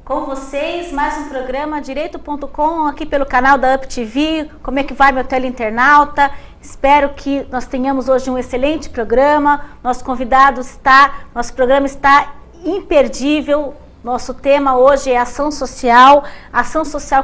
Com vocês, mais um programa Direito.com aqui pelo canal da UpTV. Como é que vai, meu teleinternauta? Espero que nós tenhamos hoje um excelente programa. Nosso programa está imperdível. Nosso tema hoje é ação social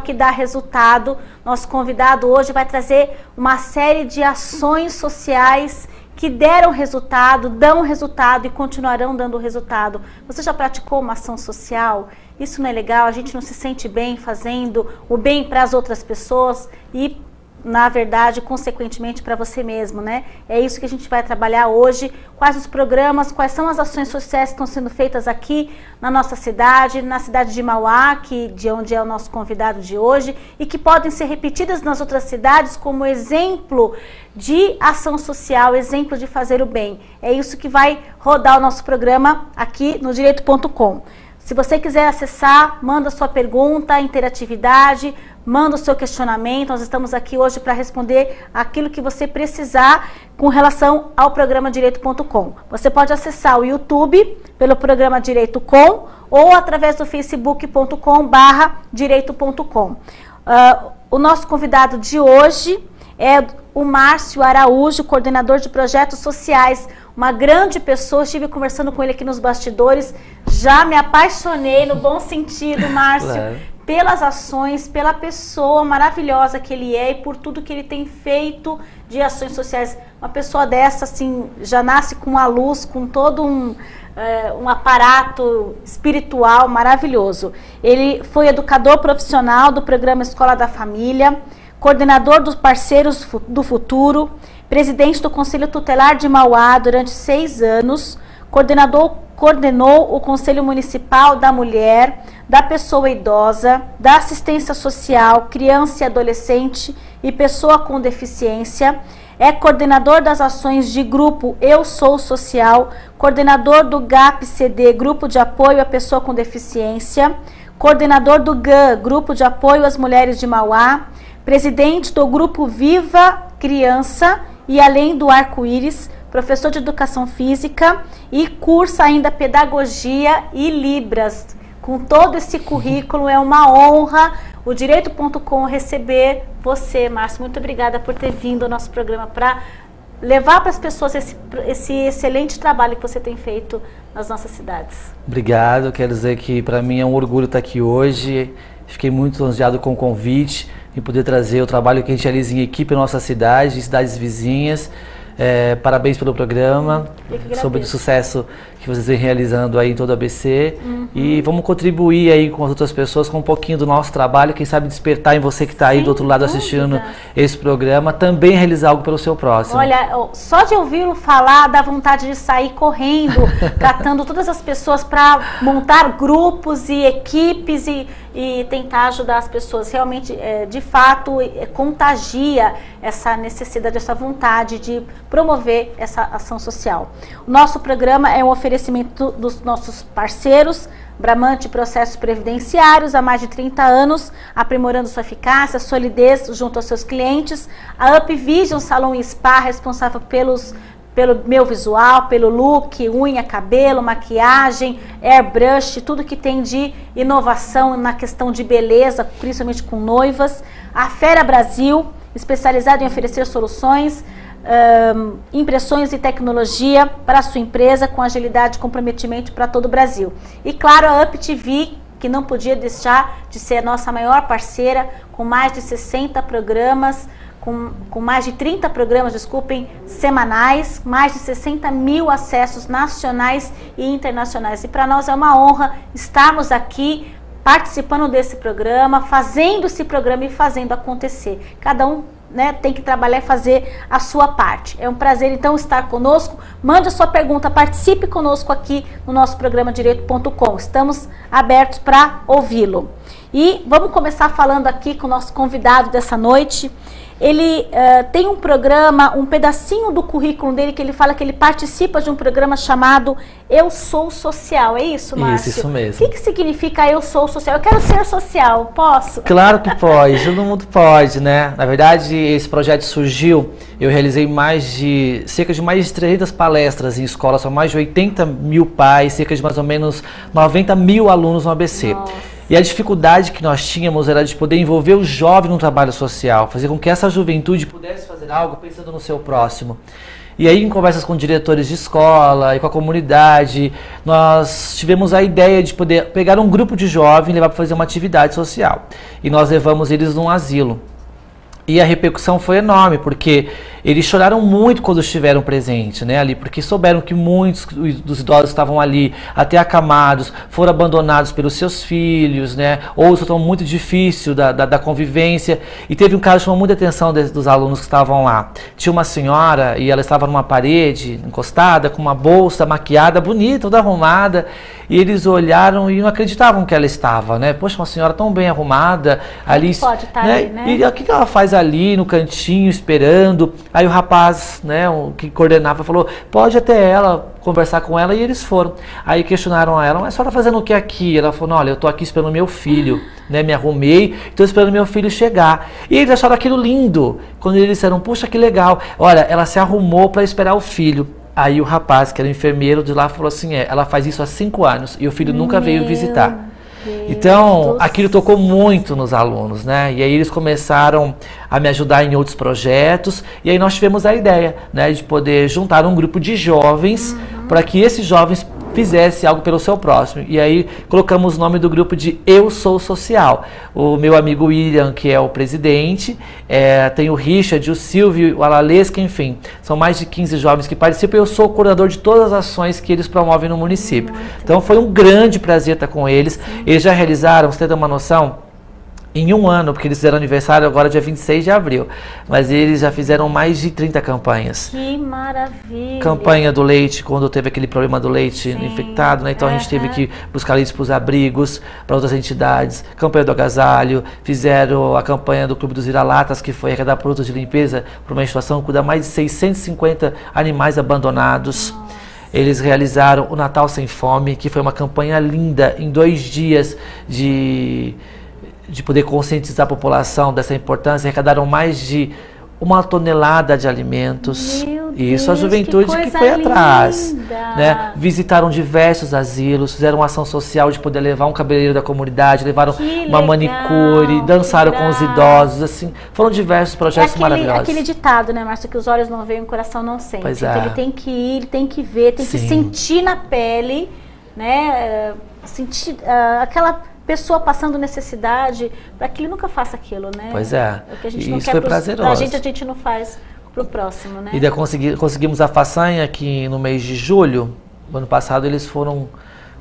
que dá resultado. Nosso convidado hoje vai trazer uma série de ações sociais que deram resultado, dão resultado e continuarão dando resultado. Você já praticou uma ação social? Isso não é legal? A gente não se sente bem fazendo o bem para as outras pessoas e, na verdade, consequentemente para você mesmo, né? É isso que a gente vai trabalhar hoje. Quais os programas, quais são as ações sociais que estão sendo feitas aqui na nossa cidade, na cidade de Mauá, de onde é o nosso convidado de hoje, e que podem ser repetidas nas outras cidades como exemplo de ação social, exemplo de fazer o bem. É isso que vai rodar o nosso programa aqui no Direito.com. Se você quiser acessar, manda sua pergunta, interatividade, manda o seu questionamento. Nós estamos aqui hoje para responder aquilo que você precisar com relação ao programa Direito.com. Você pode acessar o YouTube pelo programa Direito.com ou através do facebook.com/direito.com. O nosso convidado de hoje é o Márcio Araújo, coordenador de projetos sociais. Uma grande pessoa, estive conversando com ele aqui nos bastidores, já me apaixonei no bom sentido, Márcio, claro, pelas ações, pela pessoa maravilhosa que ele é e por tudo que ele tem feito de ações sociais. Uma pessoa dessa, assim, já nasce com a luz, com todo um aparato espiritual maravilhoso. Ele foi educador profissional do programa Escola da Família, coordenador dos Parceiros do Futuro, presidente do Conselho Tutelar de Mauá durante 6 anos, coordenou o Conselho Municipal da Mulher, da Pessoa Idosa, da Assistência Social, Criança e Adolescente e Pessoa com Deficiência, é coordenador das ações de grupo Eu Sou Social, coordenador do GAP-CD, Grupo de Apoio à Pessoa com Deficiência, coordenador do GAN, Grupo de Apoio às Mulheres de Mauá, presidente do Grupo Viva Criança e Além do Arco-Íris, professor de Educação Física e cursa ainda Pedagogia e Libras. Com todo esse currículo, é uma honra o Direito.com receber você, Márcio. Muito obrigada por ter vindo ao nosso programa para levar para as pessoas esse excelente trabalho que você tem feito nas nossas cidades. Obrigado, quero dizer que para mim é um orgulho estar aqui hoje. Fiquei muito lisonjeado com o convite e poder trazer o trabalho que a gente realiza em equipe em nossa cidade, em cidades vizinhas. Parabéns pelo programa, sobre o sucesso que vocês vêm realizando aí em todo o ABC. E vamos contribuir aí com as outras pessoas com um pouquinho do nosso trabalho, quem sabe despertar em você que está aí do outro lado assistindo esse programa, também realizar algo pelo seu próximo. Olha, só de ouvi-lo falar dá vontade de sair correndo, tratando todas as pessoas para montar grupos e equipes e tentar ajudar as pessoas. Realmente, de fato, contagia essa necessidade, essa vontade de promover essa ação social. O nosso programa é um oferecimento dos nossos parceiros, Bramante Processos Previdenciários, há mais de 30 anos, aprimorando sua eficácia, solidez junto aos seus clientes. A UpVision Salão e Spa, responsável pelo meu visual, pelo look, unha, cabelo, maquiagem, airbrush, tudo que tem de inovação na questão de beleza, principalmente com noivas. A Fera Brasil, especializada em oferecer soluções, impressões e tecnologia para a sua empresa com agilidade e comprometimento para todo o Brasil. E claro, a UpTV, que não podia deixar de ser a nossa maior parceira, com mais de 60 programas, com mais de 30 programas, semanais, mais de 60 mil acessos nacionais e internacionais. E para nós é uma honra estarmos aqui participando desse programa, fazendo esse programa e fazendo acontecer. Cada um, né, tem que trabalhar e fazer a sua parte. É um prazer, então, estar conosco. Mande a sua pergunta, participe conosco aqui no nosso programa Direito.com. Estamos abertos para ouvi-lo. E vamos começar falando aqui com o nosso convidado dessa noite. Ele tem um programa, um pedacinho do currículo dele que ele fala que ele participa de um programa chamado Eu Sou Social. É isso, Márcio? Isso mesmo. O que significa Eu Sou Social? Eu quero ser social, posso? Claro que pode, todo mundo pode, né? Na verdade, esse projeto surgiu, eu realizei cerca de mais de 300 palestras em escolas, são mais de 80 mil pais, cerca de mais ou menos 90 mil alunos no ABC. Nossa. E a dificuldade que nós tínhamos era de poder envolver o jovem no trabalho social, fazer com que essa juventude pudesse fazer algo pensando no seu próximo. E aí, em conversas com diretores de escola e com a comunidade, nós tivemos a ideia de poder pegar um grupo de jovens e levar para fazer uma atividade social. E nós levamos eles num asilo. E a repercussão foi enorme, porque eles choraram muito quando estiveram presentes, né, ali, porque souberam que muitos dos idosos que estavam ali, até acamados, foram abandonados pelos seus filhos, né, ou situação muito difícil da convivência. E teve um caso que chamou muita atenção dos alunos que estavam lá. Tinha uma senhora e ela estava numa parede, encostada, com uma bolsa maquiada, bonita, toda arrumada, e eles olharam e não acreditavam que ela estava, né? Poxa, uma senhora tão bem arrumada, ali, pode estar, né? Ali, né? E o que ela faz ali no cantinho, esperando? Aí o rapaz, né, o que coordenava, falou, pode até ela, conversar com ela, e eles foram. Aí questionaram a ela, mas a senhora tá fazendo o que aqui? Ela falou, olha, eu tô aqui esperando meu filho, né, me arrumei, estou esperando meu filho chegar. E eles acharam aquilo lindo, quando eles disseram, puxa, que legal, olha, ela se arrumou para esperar o filho. Aí o rapaz, que era o enfermeiro de lá, falou assim, ela faz isso há 5 anos, e o filho nunca veio visitar. Então, aquilo tocou muito nos alunos, né? E aí eles começaram a me ajudar em outros projetos, e aí nós tivemos a ideia, né, de poder juntar um grupo de jovens para que esses jovens fizessem algo pelo seu próximo. E aí colocamos o nome do grupo de Eu Sou Social. O meu amigo William, que é o presidente, tem o Richard, o Silvio, o Alalesca, enfim, são mais de 15 jovens que participam. Eu sou o coordenador de todas as ações que eles promovem no município. Então foi um grande prazer estar com eles. Eles já realizaram, você tem uma noção, em 1 ano, porque eles fizeram aniversário agora dia 26 de abril, mas eles já fizeram mais de 30 campanhas. Que maravilha! Campanha do leite, quando teve aquele problema do leite infectado, né? Então a gente teve que buscar leite para os abrigos, para outras entidades. Campanha do agasalho, fizeram a campanha do Clube dos Vira-Latas, que foi arrecadar produtos de limpeza para uma instituição que cuida mais de 650 animais abandonados. Eles realizaram o Natal Sem Fome, que foi uma campanha linda, em 2 dias de poder conscientizar a população dessa importância. Arrecadaram mais de 1 tonelada de alimentos. E isso a juventude que foi atrás, né? Visitaram diversos asilos, fizeram uma ação social de poder levar um cabeleireiro da comunidade, levaram uma manicure, dançaram com os idosos, assim, foram diversos projetos maravilhosos. Aquele ditado, né, Márcia, que os olhos não veem, o coração não sente. Pois então ele tem que ir, ele tem que ver, tem que sentir na pele, né, sentir aquela pessoa passando necessidade, para que ele nunca faça aquilo, né? Pois é. O que a gente E não isso quer foi prazeroso. a gente não faz pro próximo, né? E daí conseguimos a façanha que no mês de julho, no ano passado, eles foram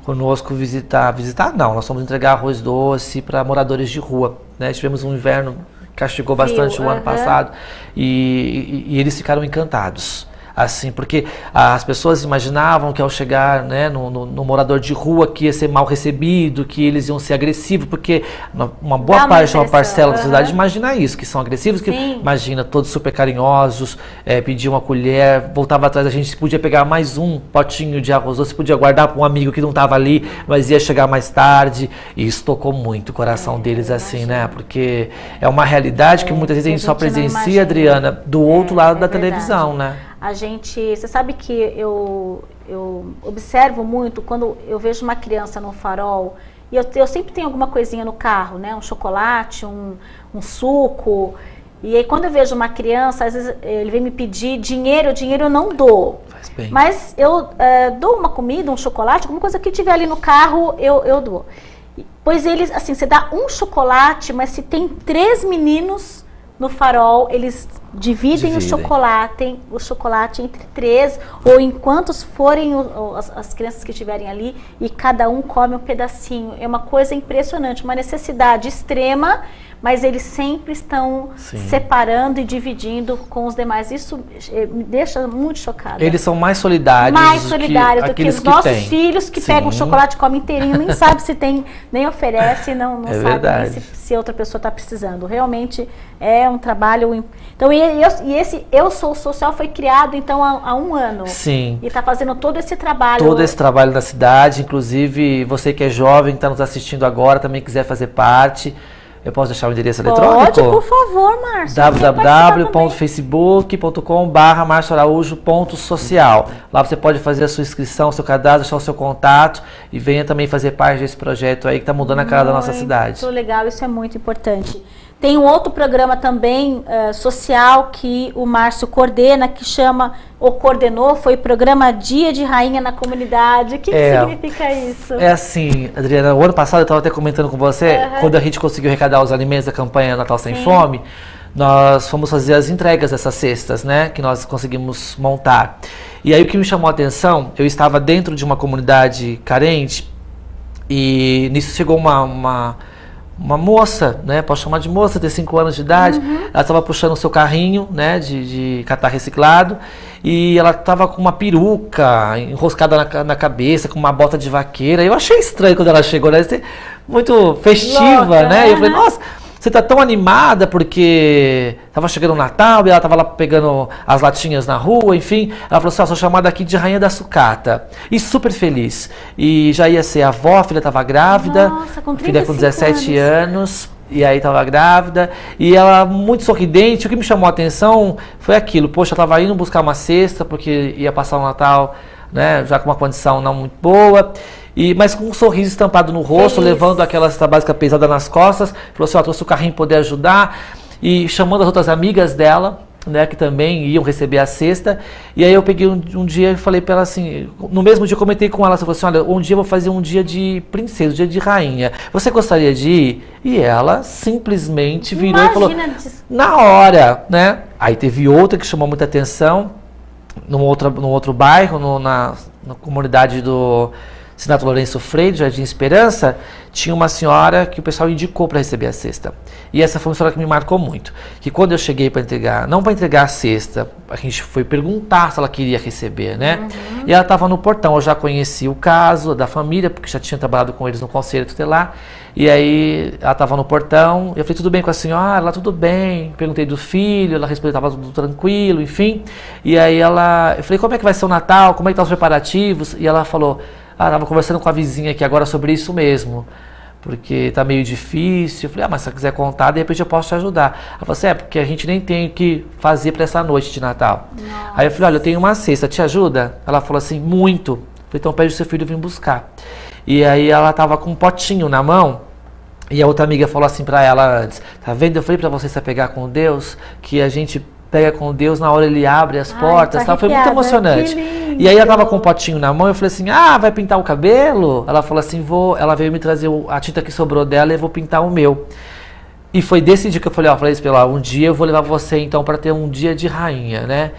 conosco visitar não, nós fomos entregar arroz doce para moradores de rua, né? Tivemos um inverno que castigou bastante o ano passado, e eles ficaram encantados. Assim, porque as pessoas imaginavam que ao chegar, né, no morador de rua, que ia ser mal recebido, que eles iam ser agressivos, porque uma boa parte, uma parcela da sociedade imagina isso, que são agressivos, que imagina todos super carinhosos, pediam uma colher, voltava atrás, a gente podia pegar mais um potinho de arroz doce, podia guardar para um amigo que não estava ali, mas ia chegar mais tarde, e isso tocou muito o coração deles, assim, né, porque é uma realidade que muitas vezes a gente só presencia, Adriana, do outro lado da televisão, né? Você sabe que eu observo muito quando eu vejo uma criança no farol, e eu sempre tenho alguma coisinha no carro, né? Um chocolate, um suco, e aí quando eu vejo uma criança, às vezes ele vem me pedir dinheiro eu não dou. Faz bem. Mas eu dou uma comida, um chocolate, alguma coisa que tiver ali no carro, eu dou. Pois eles, assim, você dá um chocolate, mas se tem 3 meninos no farol, eles dividem o chocolate entre 3, ou em quantos forem as crianças que estiverem ali, e cada um come um pedacinho. É uma coisa impressionante, uma necessidade extrema, mas eles sempre estão separando e dividindo com os demais. Isso me deixa muito chocada. Eles são mais solidários, do que os nossos filhos, que pegam o chocolate, comem inteirinho, nem sabe se tem, nem oferece, não sabe nem se outra pessoa está precisando. Realmente é um trabalho. Então, esse Eu Sou Social foi criado, então, há 1 ano. Sim. E está fazendo todo esse trabalho. Todo esse trabalho na cidade, inclusive você que é jovem, está nos assistindo agora, também quiser fazer parte. Eu posso deixar o endereço eletrônico? Pode, por favor, Márcio. www.facebook.com/marcioaraújo.social. Lá você pode fazer a sua inscrição, o seu cadastro, deixar o seu contato e venha também fazer parte desse projeto aí que está mudando a cara da nossa cidade. Muito legal, isso é muito importante. Tem um outro programa também social que o Márcio coordena, que coordenou, foi o programa Dia de Rainha na Comunidade. O que significa isso? É assim, Adriana, o ano passado eu estava até comentando com você, quando a gente conseguiu arrecadar os alimentos da campanha Natal Sem Fome, nós fomos fazer as entregas dessas cestas, né, que nós conseguimos montar. E aí o que me chamou a atenção, eu estava dentro de uma comunidade carente e nisso chegou uma moça, né, posso chamar de moça, tem 5 anos de idade, ela estava puxando o seu carrinho, né, de catar reciclado, e ela estava com uma peruca enroscada na cabeça, com uma bota de vaqueira. Eu achei estranho quando ela chegou, né, muito festiva, louca, né, e eu falei, nossa, você tá tão animada porque tava chegando o Natal e ela tava lá pegando as latinhas na rua, enfim. Ela falou assim, sou chamada aqui de Rainha da Sucata. E super feliz. E já ia ser avó, a filha tava grávida. Nossa, com 35 filha com 17 anos. E aí tava grávida. E ela muito sorridente. O que me chamou a atenção foi aquilo. Poxa, eu tava indo buscar uma cesta porque ia passar o Natal, né, já com uma condição não muito boa. Mas com um sorriso estampado no rosto, levando aquela cesta básica pesada nas costas, falou assim, trouxe o carrinho para poder ajudar, e chamando as outras amigas dela, né, que também iam receber a cesta. E aí eu peguei um dia e falei para ela assim, no mesmo dia eu comentei com ela, eu falei assim, olha, um dia eu vou fazer um dia de princesa, um dia de rainha, você gostaria de ir? E ela simplesmente virou e falou, na hora, né? Aí teve outra que chamou muita atenção, num outro bairro, na comunidade do Senato Lourenço Freire, Jardim Esperança, tinha uma senhora que o pessoal indicou para receber a cesta. E essa foi uma história que me marcou muito. Que quando eu cheguei para entregar, não para entregar a cesta, a gente foi perguntar se ela queria receber, né? E ela estava no portão, eu já conheci o caso da família, porque já tinha trabalhado com eles no conselho tutelar. E aí ela estava no portão, eu falei, tudo bem com a senhora? Ela, tudo bem. Perguntei do filho, ela respondeu, estava tudo tranquilo, enfim. E aí eu falei, como é que vai ser o Natal? Como é que estão os preparativos? E ela falou, estava conversando com a vizinha aqui agora sobre isso mesmo, porque tá meio difícil. Eu falei, mas se você quiser contar, de repente eu posso te ajudar. Ela falou assim, porque a gente nem tem o que fazer para essa noite de Natal. Nossa. Aí eu falei, olha, eu tenho uma cesta, te ajuda? Ela falou assim, muito. Eu falei, então pede o seu filho vir buscar. E aí ela tava com um potinho na mão, e a outra amiga falou assim para ela antes, tá vendo? Eu falei para você se apegar com Deus, que a gente pega com Deus, na hora ele abre as portas, tá? Foi muito emocionante. E aí ela tava com um potinho na mão, eu falei assim, vai pintar o cabelo? Ela falou assim, vou. Ela veio me trazer a tinta que sobrou dela e eu vou pintar o meu. E foi desse dia que eu falei, isso pra ela, um dia eu vou levar você então para ter um dia de rainha, né?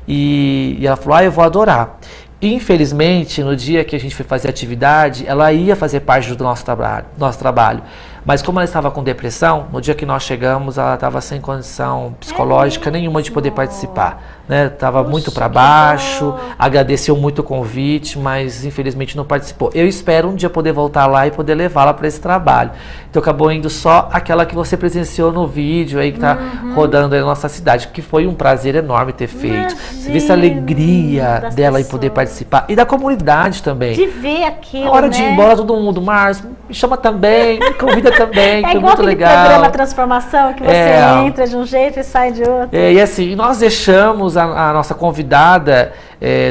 E ela falou, eu vou adorar. Infelizmente, no dia que a gente foi fazer a atividade, ela ia fazer parte do nosso trabalho. Mas como ela estava com depressão, no dia que nós chegamos, ela estava sem condição psicológica nenhuma de poder participar, né? Estava muito para baixo, agradeceu muito o convite, mas infelizmente não participou. Eu espero um dia poder voltar lá e poder levá-la para esse trabalho. Então acabou indo só aquela que você presenciou no vídeo aí que está rodando aí na nossa cidade, que foi um prazer enorme ter feito. Você vê essa alegria dela em poder participar. E da comunidade também. De ver aquilo, a hora de ir embora, todo mundo, Márcio, me chama também, me convida também, que é muito legal. Programa Transformação, que você entra de um jeito e sai de outro. E assim, nós deixamos a nossa convidada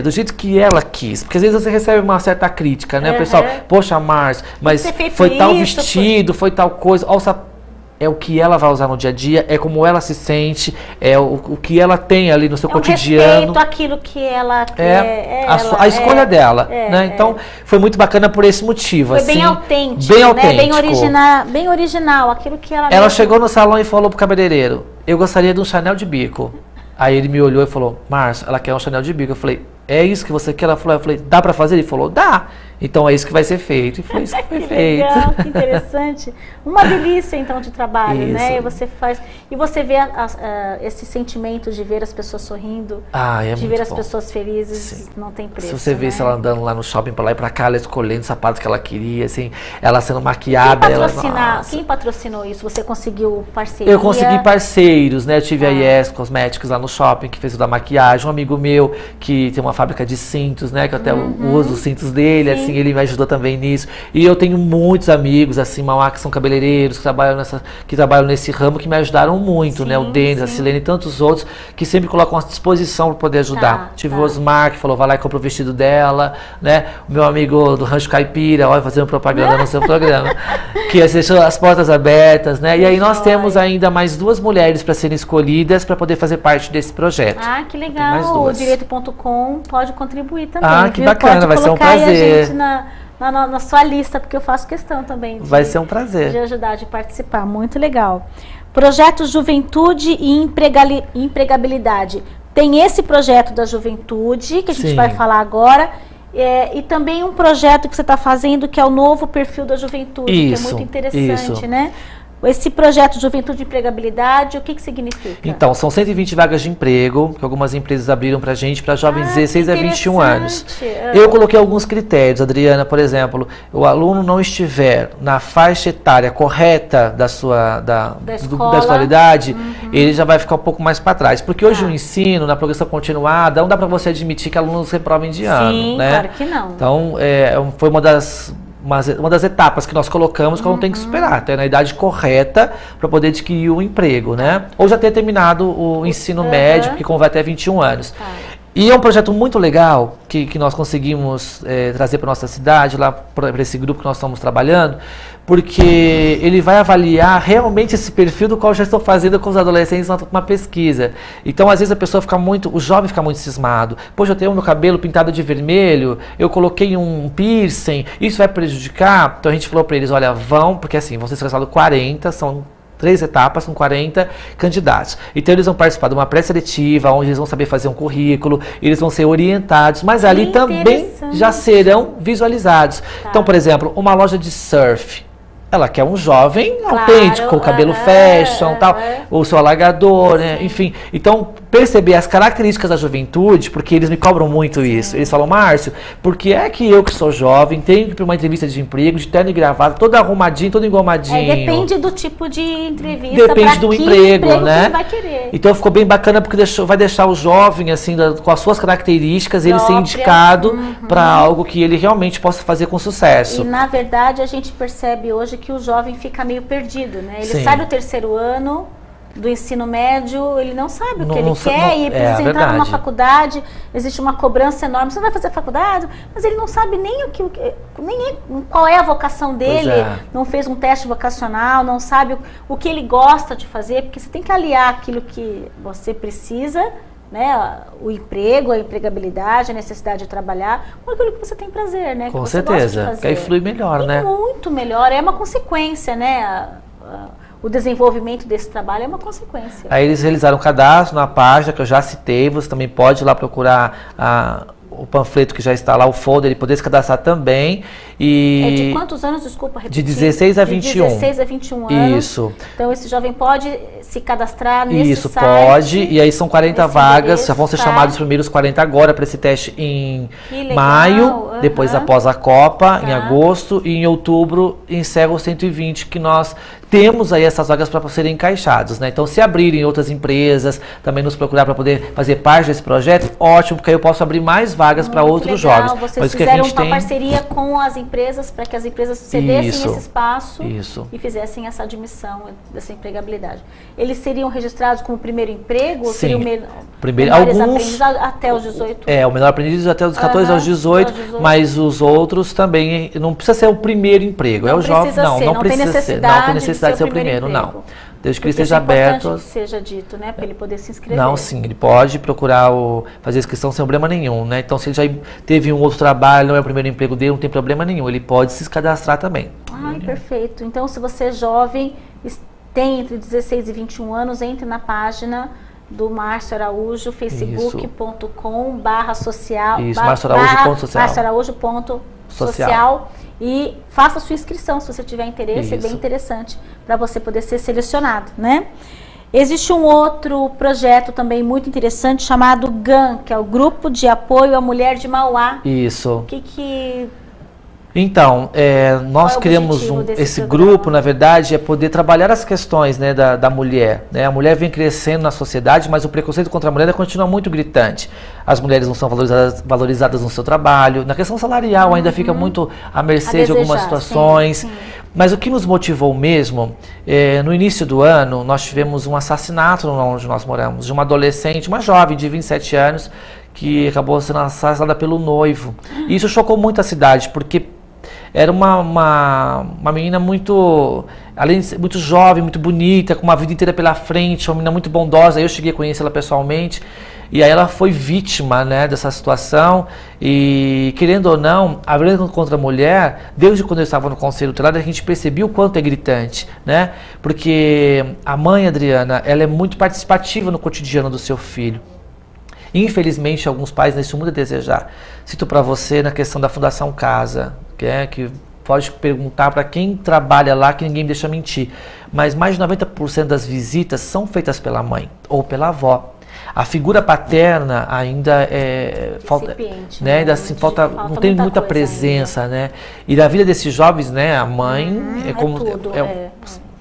do jeito que ela quis. Porque às vezes você recebe uma certa crítica, né? O pessoal, poxa, Márcio, mas foi tal vestido, foi tal coisa. É o que ela vai usar no dia a dia, é como ela se sente, é o que ela tem ali no seu cotidiano. Respeito àquilo que ela quer. A escolha dela, né? Então, foi muito bacana por esse motivo. Foi assim, bem autêntico, bem né? autêntico. Bem original, aquilo que ela... Ela chegou no salão e falou pro cabeleireiro, eu gostaria de um Chanel de bico. Aí ele me olhou e falou, Márcio, ela quer um Chanel de bico. Eu falei, é isso que você quer? Ela falou, eu falei, dá pra fazer? Ele falou, dá. Então é isso que vai ser feito. E foi isso que foi feito. Legal, que interessante. Uma delícia, então, de trabalho, isso, né? E você vê esse sentimento de ver as pessoas sorrindo, de ver as pessoas felizes, sim, não tem preço. Se você vê ela andando lá no shopping pra lá e pra cá, ela escolhendo os sapatos que ela queria, assim, ela sendo maquiada. Quem patrocinou isso? Você conseguiu parceria? Eu consegui parceiros, né? Eu tive a Yes Cosméticos lá no shopping, que fez o da maquiagem. Um amigo meu que tem uma fábrica de cintos, né? Que eu até uso os cintos dele, assim, ele me ajudou também nisso. E eu tenho muitos amigos, assim, Mauá, que são cabeleireiros, que trabalham nesse ramo, que me ajudaram muito, né? O Denis, a Silene e tantos outros, que sempre colocam à disposição para poder ajudar. Tive o Osmar, que falou, vai lá e compra o vestido dela, né? O meu amigo do Rancho Caipira, olha, fazendo propaganda no seu programa, que deixou as portas abertas, né? E aí nós temos ainda mais 2 mulheres para serem escolhidas para poder fazer parte desse projeto. Ah, que legal. O Direito.com pode contribuir também. Ah, que bacana, vai ser um prazer. A gente na sua lista, porque eu faço questão também. Vai ser um prazer. De ajudar, de participar. Muito legal. Projeto Juventude e Empregabilidade. Tem esse projeto da juventude, que a gente vai falar agora. E também um projeto que você está fazendo, que é o novo perfil da juventude, que é muito interessante, né? Esse projeto Juventude e Empregabilidade, o que significa? Então, são 120 vagas de emprego que algumas empresas abriram para a gente, para jovens de 16 a 21 anos. Eu coloquei alguns critérios, Adriana, por exemplo, o aluno não estiver na faixa etária correta da escolaridade, ele já vai ficar um pouco mais para trás. Porque hoje o ensino, na progressão continuada, não dá para você admitir que alunos reprovem de ano. Sim, né? Claro que não. Então, foi uma das etapas que nós colocamos que o aluno tem que superar, ter na idade correta para poder adquirir o emprego, né? Ou já ter terminado o ensino médio, porque como vai até 21 anos. E é um projeto muito legal que nós conseguimos trazer para nossa cidade, lá para esse grupo que nós estamos trabalhando, porque ele vai avaliar realmente esse perfil do qual eu já estou fazendo com os adolescentes uma pesquisa. Então, às vezes o jovem fica muito cismado. Poxa, eu tenho o meu cabelo pintado de vermelho, eu coloquei um piercing, isso vai prejudicar? Então a gente falou para eles, olha, porque assim, vão ser selecionados 40, são 3 etapas com 40 candidatos. Então eles vão participar de uma pré-seletiva, onde eles vão saber fazer um currículo, eles vão ser orientados, mas ali também já serão visualizados. Então, por exemplo, uma loja de surf, ela quer um jovem autêntico, com o cabelo fashion, tal, o seu alagador, né? Enfim. Então, perceber as características da juventude, porque eles me cobram muito isso. Eles falam, Márcio, por que é que eu que sou jovem tenho que ir para uma entrevista de emprego, de terno e gravata, todo arrumadinho, todo engomadinho? Depende do tipo de entrevista. Depende do emprego, né? Que vai querer. Então ficou bem bacana porque vai deixar o jovem, assim, com as suas características, ele ser indicado para algo que ele realmente possa fazer com sucesso. E na verdade a gente percebe hoje que o jovem fica meio perdido, né? Ele sai do 3º ano do ensino médio, ele não sabe o que ele quer e precisa entrar numa faculdade, existe uma cobrança enorme, você não vai fazer faculdade, mas ele não sabe nem qual é a vocação dele, não fez um teste vocacional, não sabe o que ele gosta de fazer, porque você tem que aliar aquilo que você precisa, né, o emprego, a empregabilidade, a necessidade de trabalhar, com aquilo que você tem prazer, né? Com certeza, que aí flui melhor, né? Muito melhor, é uma consequência, né? O desenvolvimento desse trabalho é uma consequência. Aí eles realizaram um cadastro na página que eu já citei, você também pode ir lá procurar o panfleto que já está lá, o folder, e poder se cadastrar também. É de quantos anos, desculpa, repetir? De 16 a 21. De 16 a 21 anos. Isso. Então esse jovem pode se cadastrar nesse Isso, site. Pode, e aí são 40 vagas, já vão ser chamados os primeiros 40 agora para esse teste em maio, depois após a Copa, em agosto, e em outubro encerra os 120 que nós temos aí essas vagas para serem encaixados, né? Então, se abrirem outras empresas, também nos procurar para poder fazer parte desse projeto, ótimo, porque aí eu posso abrir mais vagas para outros jovens. Vocês fizeram uma parceria com as empresas para que as empresas cedessem esse espaço e fizessem essa admissão dessa empregabilidade. Eles seriam registrados como primeiro emprego? Ou seriam alguns até os 18? O menor aprendiz até os 14 aos 18, mas os outros também, não precisa ser o primeiro emprego. Não é o jovem, não precisa ser. Não tem necessidade de ser o primeiro, não. Desde que ele esteja aberto. Que seja dito, né? Para ele poder se inscrever. Não, sim, ele pode procurar fazer a inscrição sem problema nenhum, né? Então, se ele já teve um outro trabalho, não é o primeiro emprego dele, não tem problema nenhum. Ele pode se cadastrar também. Perfeito. Então, se você é jovem, tem entre 16 e 21 anos, entre na página do Márcio Araújo, facebook.com/social. Isso, marcioaraújo.social. E faça a sua inscrição, se você tiver interesse, é bem interessante para você poder ser selecionado, né? Existe um outro projeto também muito interessante chamado GAM, que é o Grupo de Apoio à Mulher de Mauá. Isso. O que Então, nós criamos esse grupo, na verdade, é poder trabalhar as questões, né, da mulher. Né? A mulher vem crescendo na sociedade, mas o preconceito contra a mulher continua muito gritante. As mulheres não são valorizadas no seu trabalho. Na questão salarial ainda fica muito à mercê de algumas situações. Sim. Mas o que nos motivou mesmo, no início do ano, nós tivemos um assassinato onde nós moramos, de uma adolescente, uma jovem de 27 anos, que acabou sendo assassinada pelo noivo. E isso chocou muito a cidade, porque era uma menina muito, além de ser muito jovem, muito bonita, com uma vida inteira pela frente, uma menina muito bondosa. Eu cheguei a conhecê-la pessoalmente. E aí ela foi vítima, né, dessa situação. E, querendo ou não, a violência contra a mulher, desde quando eu estava no Conselho Tutelar, a gente percebia o quanto é gritante, né? Porque a mãe, Adriana, ela é muito participativa no cotidiano do seu filho. Infelizmente, alguns pais nesse mundo a desejar. Cito para você na questão da Fundação Casa, que pode perguntar para quem trabalha lá, que ninguém me deixa mentir. Mas mais de 90% das visitas são feitas pela mãe ou pela avó. A figura paterna ainda falta, né? Ainda assim, não tem muita presença, ainda, né? E na vida desses jovens, né? A mãe é como o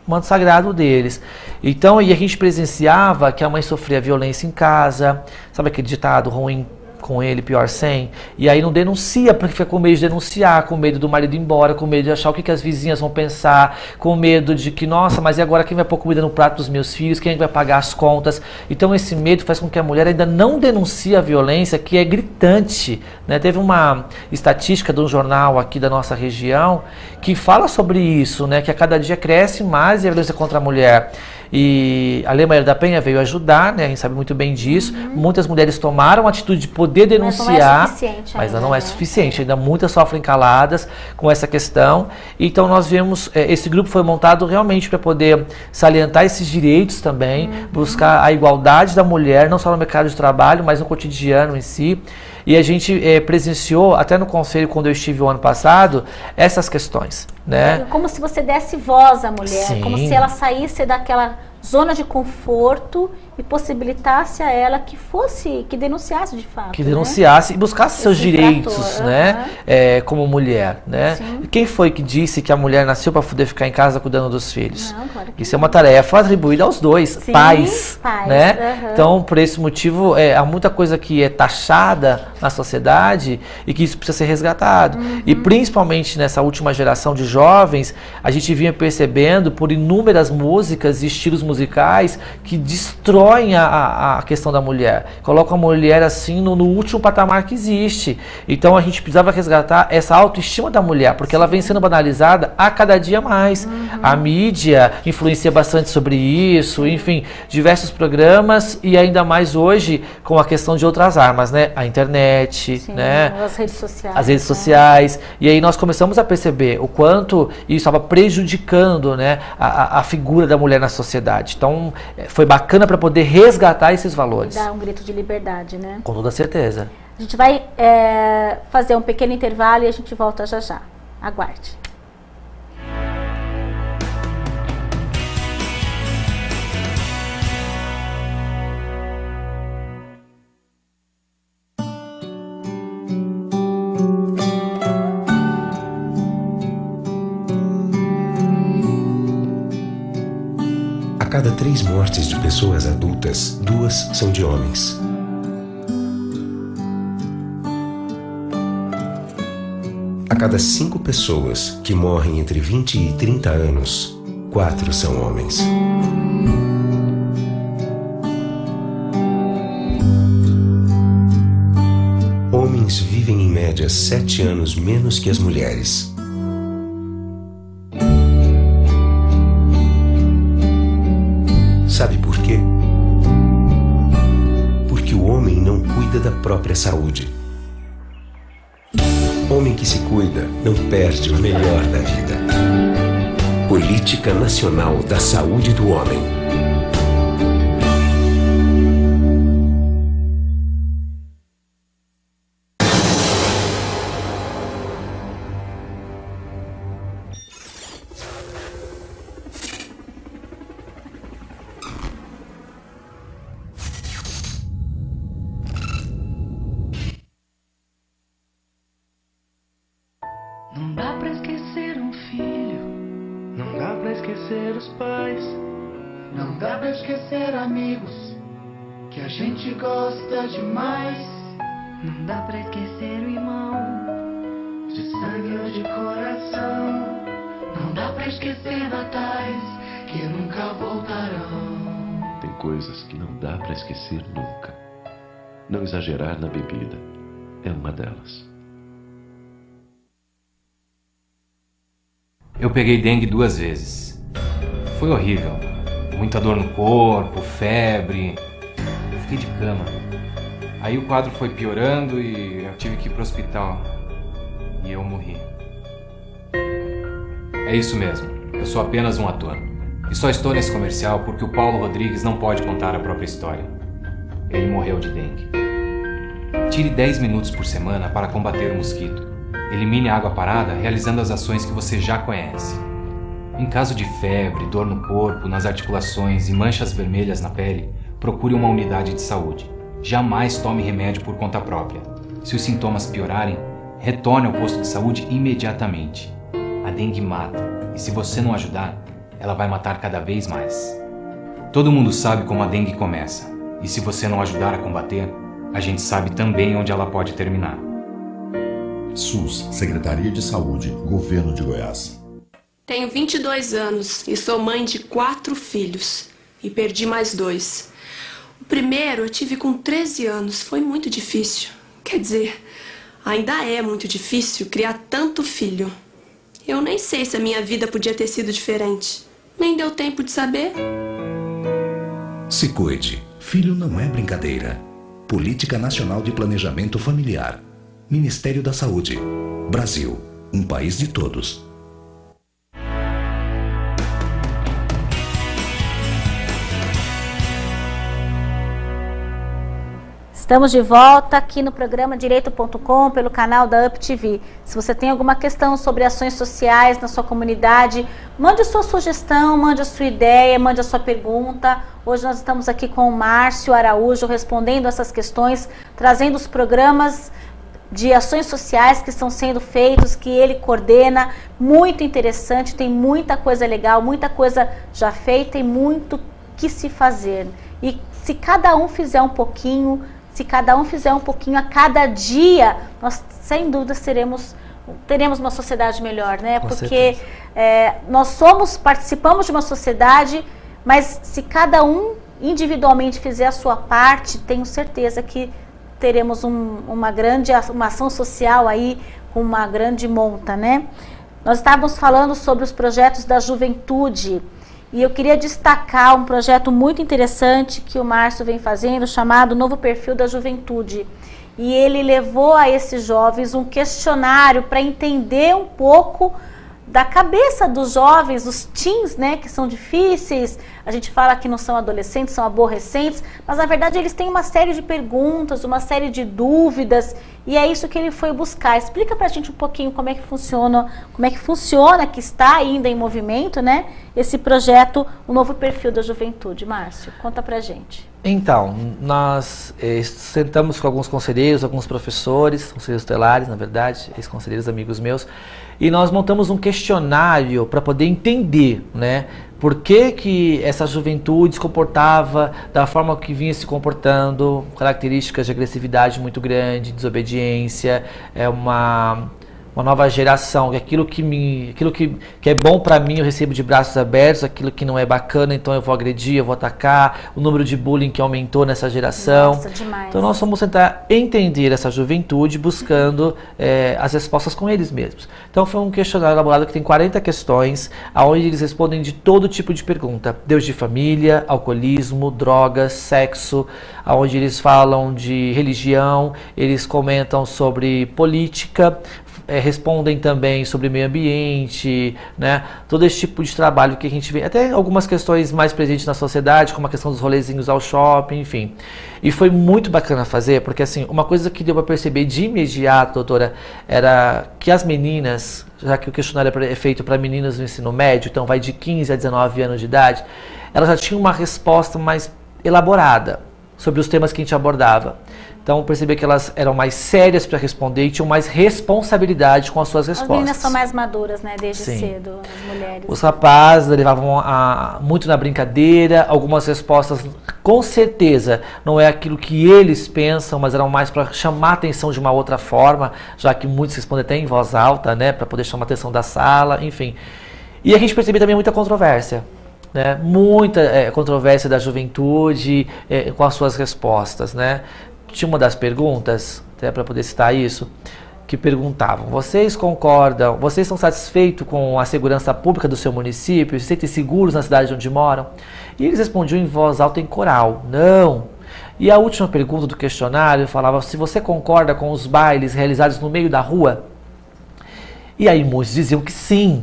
manto sagrado deles. Então, e a gente presenciava que a mãe sofria violência em casa, sabe aquele ditado ruim com ele, pior sem? E aí não denuncia, porque fica com medo de denunciar, com medo do marido ir embora, com medo de achar o que as vizinhas vão pensar, com medo de que, nossa, mas e agora quem vai pôr comida no prato dos meus filhos, quem vai pagar as contas? Então esse medo faz com que a mulher ainda não denuncie a violência, que é gritante, né? Teve uma estatística de um jornal aqui da nossa região que fala sobre isso, né? Que a cada dia cresce mais a violência contra a mulher. E a Lei Maria da Penha veio ajudar, né? A gente sabe muito bem disso. Muitas mulheres tomaram a atitude de poder denunciar, mas não é suficiente. Ainda muitas sofrem caladas com essa questão. Então nós vemos, esse grupo foi montado realmente para poder salientar esses direitos também, buscar a igualdade da mulher, não só no mercado de trabalho, mas no cotidiano em si. E a gente presenciou, até no conselho, quando eu estive o ano passado, essas questões, né? Como se você desse voz à mulher, Sim. Como se ela saísse daquela zona de conforto e possibilitasse a ela que denunciasse de fato. Que denunciasse, né? E buscasse seus direitos, infrator, né? Como mulher, né? Sim. Quem foi que disse que a mulher nasceu para poder ficar em casa cuidando dos filhos? Não, claro que Isso é uma tarefa atribuída aos dois, Sim, pais, né? Uhum. Então, por esse motivo, há muita coisa que é taxada na sociedade e que isso precisa ser resgatado. E principalmente nessa última geração de jovens, a gente vinha percebendo por inúmeras músicas e estilos musicais que destroem a questão da mulher, colocam a mulher assim no último patamar que existe. Então a gente precisava resgatar essa autoestima da mulher, porque ela vem sendo banalizada a cada dia mais. A mídia influencia bastante sobre isso, enfim, diversos programas e ainda mais hoje com a questão de outras armas, né? A internet, Sim, né? As redes sociais. As redes sociais. E aí nós começamos a perceber o quanto isso estava prejudicando, né, a figura da mulher na sociedade. Então foi bacana para poder resgatar esses valores. Dar um grito de liberdade, né? Com toda certeza. A gente vai fazer um pequeno intervalo e a gente volta já já. Aguarde. A cada 3 mortes de pessoas adultas, 2 são de homens. A cada 5 pessoas que morrem entre 20 e 30 anos, 4 são homens. Homens vivem em média 7 anos menos que as mulheres. Sabe por quê? Porque o homem não cuida da própria saúde. Homem que se cuida não perde o melhor da vida. Política Nacional da Saúde do Homem. Non esquecer os pais, não dá pra esquecer amigos que a gente gosta demais. Não dá pra esquecer o irmão, de sangue ou de coração. Não dá pra esquecer natais que nunca voltarão. Tem coisas que não dá pra esquecer nunca. Não exagerar na bebida é uma delas. Eu peguei dengue 2 vezes. Foi horrível. Muita dor no corpo, febre. Fiquei de cama. Aí o quadro foi piorando e eu tive que ir pro hospital. E eu morri. É isso mesmo. Eu sou apenas um ator. E só estou nesse comercial porque o Paulo Rodrigues não pode contar a própria história. Ele morreu de dengue. Tire 10 minutos por semana para combater o mosquito. Elimine a água parada realizando as ações que você já conhece. Em caso de febre, dor no corpo, nas articulações e manchas vermelhas na pele, procure uma unidade de saúde. Jamais tome remédio por conta própria. Se os sintomas piorarem, retorne ao posto de saúde imediatamente. A dengue mata, e se você não ajudar, ela vai matar cada vez mais. Todo mundo sabe como a dengue começa, e se você não ajudar a combater, a gente sabe também onde ela pode terminar. SUS, Secretaria de Saúde, Governo de Goiás. Tenho 22 anos e sou mãe de 4 filhos. E perdi mais 2. O primeiro eu tive com 13 anos. Foi muito difícil. Quer dizer, ainda é muito difícil criar tanto filho. Eu nem sei se a minha vida podia ter sido diferente. Nem deu tempo de saber. Se cuide. Filho não é brincadeira. Política Nacional de Planejamento Familiar. Ministério da Saúde. Brasil. Um país de todos. Estamos de volta aqui no programa Direito.com, pelo canal da Up TV. Se você tem alguma questão sobre ações sociais na sua comunidade, mande a sua sugestão, mande a sua ideia, mande a sua pergunta. Hoje nós estamos aqui com o Márcio Araújo respondendo essas questões, trazendo os programas de ações sociais que estão sendo feitos, que ele coordena. Muito interessante, tem muita coisa legal, muita coisa já feita e muito que se fazer. E se cada um fizer um pouquinho, a cada dia, nós sem dúvida teremos uma sociedade melhor, né? Porque nós participamos de uma sociedade, mas se cada um individualmente fizer a sua parte, tenho certeza que teremos uma ação social aí com uma grande monta, né? Nós estávamos falando sobre os projetos da juventude. E eu queria destacar um projeto muito interessante que o Márcio vem fazendo, chamado Novo Perfil da Juventude. E ele levou a esses jovens um questionário para entender um pouco da cabeça dos jovens, os teens, né, que são difíceis. A gente fala que não são adolescentes, são aborrecentes, mas na verdade eles têm uma série de perguntas, uma série de dúvidas, e é isso que ele foi buscar. Explica pra gente um pouquinho como é que funciona, que está ainda em movimento, né, esse projeto, o Novo Perfil da Juventude. Márcio, conta pra gente. Então, nós sentamos com alguns conselheiros, alguns professores, conselheiros tutelares, na verdade, ex-conselheiros amigos meus, e nós montamos um questionário para poder entender, né, por que essa juventude se comportava da forma que vinha se comportando, características de agressividade muito grande, desobediência, uma nova geração, aquilo que é bom para mim eu recebo de braços abertos, aquilo que não é bacana, então eu vou agredir, eu vou atacar, o número de bullying que aumentou nessa geração. Nossa, demais. Então nós vamos tentar entender essa juventude buscando as respostas com eles mesmos. Então foi um questionário elaborado que tem 40 questões, onde eles respondem de todo tipo de pergunta, desde família, alcoolismo, drogas, sexo, onde eles falam de religião, eles comentam sobre política, respondem também sobre meio ambiente, né? Todo esse tipo de trabalho que a gente vê, até algumas questões mais presentes na sociedade, como a questão dos rolezinhos ao shopping, enfim. E foi muito bacana fazer, porque assim, uma coisa que deu para perceber de imediato, doutora, era que as meninas, já que o questionário é feito para meninas no ensino médio, então vai de 15 a 19 anos de idade, elas já tinham uma resposta mais elaborada sobre os temas que a gente abordava. Então, percebi que elas eram mais sérias para responder e tinham mais responsabilidade com as suas respostas. As meninas são mais maduras, né, desde Sim. cedo, as mulheres. Os rapazes levavam muito na brincadeira, algumas respostas, com certeza, não é aquilo que eles pensam, mas eram mais para chamar a atenção de uma outra forma, já que muitos respondem até em voz alta, né, para poder chamar a atenção da sala, enfim. E a gente percebia também muita controvérsia. Né? Muita controvérsia da juventude com as suas respostas, né? Tinha uma das perguntas, até para poder citar isso, que perguntavam: vocês concordam, vocês estão satisfeitos com a segurança pública do seu município? Se sentem seguros na cidade onde moram? E eles respondiam em voz alta, em coral: não. E a última pergunta do questionário falava: se você concorda com os bailes realizados no meio da rua? E aí muitos diziam que sim,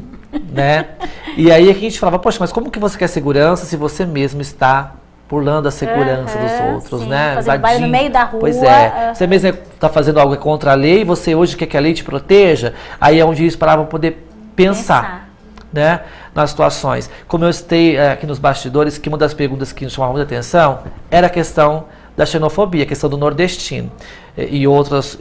né? E aí a gente falava: poxa, mas como que você quer segurança se você mesmo está burlando a segurança dos outros, sim, né? Fazendo baile no meio da rua. Pois é. Você mesmo está fazendo algo contra a lei, você hoje quer que a lei te proteja? Aí é onde eles paravam para poder pensar. Né, nas situações. Como eu citei aqui nos bastidores, que uma das perguntas que nos chamava muita atenção era a questão da xenofobia, a questão do nordestino e outros,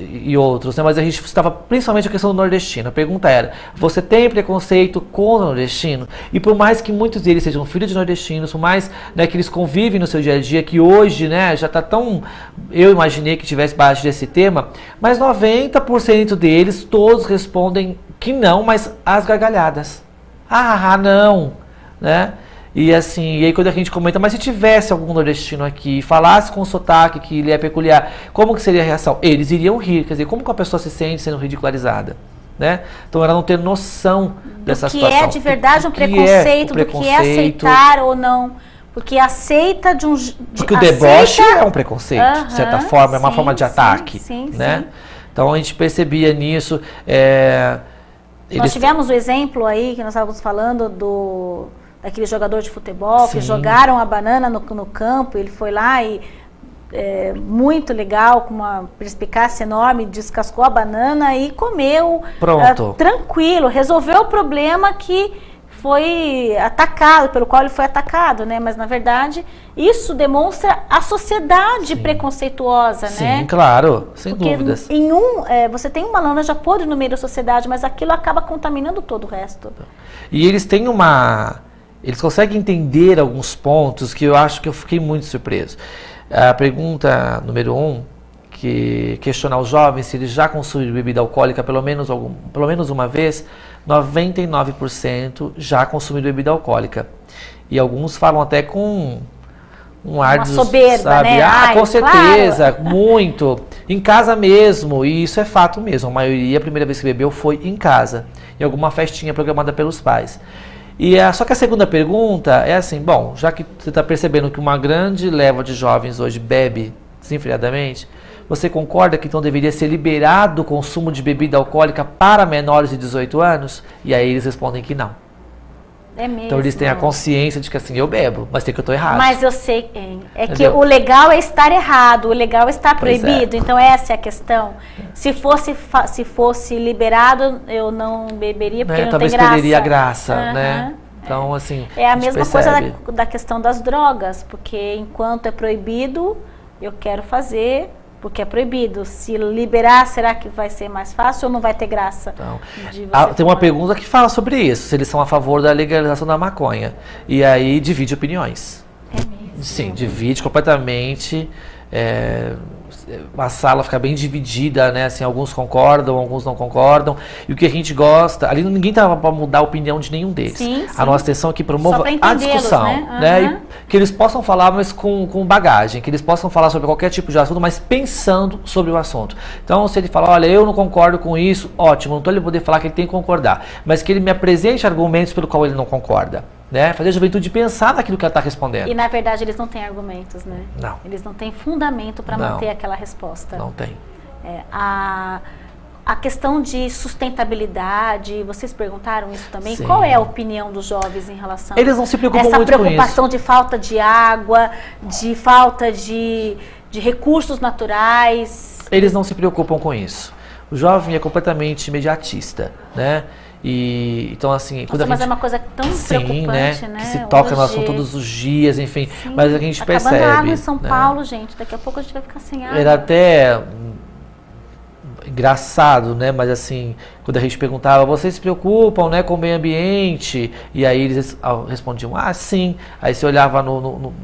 né? Mas a gente estava principalmente a questão do nordestino. A pergunta era: você tem preconceito com o nordestino? E por mais que muitos deles sejam filhos de nordestinos, por mais, né, que eles convivem no seu dia a dia, que hoje, né, já está tão... Eu imaginei que tivesse baixo desse tema, mas 90% deles, todos respondem que não, mas às gargalhadas. Não, né? E assim, e aí quando a gente comenta: mas se tivesse algum nordestino aqui, falasse com sotaque que ele é peculiar, como que seria a reação? Eles iriam rir, quer dizer, como que a pessoa se sente sendo ridicularizada, né? Então ela não ter noção dessa situação. Que é de verdade um preconceito, do que é aceitar ou não. Porque aceita de um... Porque o deboche é um preconceito, de certa forma, é uma forma de ataque, né? Então a gente percebia nisso... Nós tivemos o exemplo aí, que nós estávamos falando daquele jogador de futebol, que jogaram a banana no campo, ele foi lá e, muito legal, com uma perspicácia enorme, descascou a banana e comeu. Pronto. Tranquilo, resolveu o problema que foi atacado, pelo qual ele foi atacado, né? Mas, na verdade, isso demonstra a sociedade preconceituosa, né? Sim, claro, sem Porque dúvidas. Você tem uma laranja podre no meio da sociedade, mas aquilo acaba contaminando todo o resto. E eles têm eles conseguem entender alguns pontos que eu acho que eu fiquei muito surpreso. A pergunta número 1, que questiona os jovens se eles já consumiram bebida alcoólica pelo menos uma vez, 99% já consumiram bebida alcoólica. E alguns falam até com um ar de soberba, sabe? Né? Com certeza, claro. Muito. Em casa mesmo, e isso é fato mesmo. A maioria, a primeira vez que bebeu foi em casa, em alguma festinha programada pelos pais. Só que a segunda pergunta é assim: bom, já que você está percebendo que uma grande leva de jovens hoje bebe desenfreadamente, você concorda que então deveria ser liberado o consumo de bebida alcoólica para menores de 18 anos? E aí eles respondem que não. É mesmo. Então eles têm a consciência de que assim, eu bebo, mas sei que eu estou errado. Mas eu sei, que o legal é estar errado, o legal é estar proibido. Então essa é a questão. Se fosse liberado, eu não beberia, porque não talvez tem graça. perderia a graça, né? Então, assim, é a mesma coisa da questão das drogas, porque enquanto é proibido, eu quero fazer porque é proibido. Se liberar, será que vai ser mais fácil ou não vai ter graça? Então, tem uma pergunta que fala sobre isso, se eles são a favor da legalização da maconha. E aí divide opiniões. É mesmo? Sim, divide completamente. A sala fica bem dividida, né? Assim, alguns concordam, alguns não concordam. E o que a gente gosta, ali ninguém estava para mudar a opinião de nenhum deles. Sim, a nossa atenção aqui promove a discussão, né? E que eles possam falar, mas com bagagem, que eles possam falar sobre qualquer tipo de assunto, mas pensando sobre o assunto. Então, se ele falar: olha, eu não concordo com isso, ótimo, não estou ele poder falar que ele tem que concordar, mas que ele me apresente argumentos pelo qual ele não concorda. Né? Fazer a juventude pensar naquilo que ela está respondendo. E na verdade eles não têm argumentos, né? Não. Eles não têm fundamento para manter aquela resposta. Não tem. A questão de sustentabilidade, vocês perguntaram isso também? Sim. Qual é a opinião dos jovens em relação Eles não se preocupam essa muito com isso. preocupação de falta de água, de falta de recursos naturais? Eles não se preocupam com isso. O jovem é completamente imediatista, né? E então assim, Nossa, mas é uma coisa tão preocupante, né? Que se toca hoje... no assunto todos os dias, enfim. Sim, mas a gente percebe. Acabando a água em São né? Paulo, gente. Daqui a pouco a gente vai ficar sem água. Era até engraçado, né? Mas assim, quando a gente perguntava, vocês se preocupam, né, com o meio ambiente? E aí eles respondiam, sim. Aí você olhava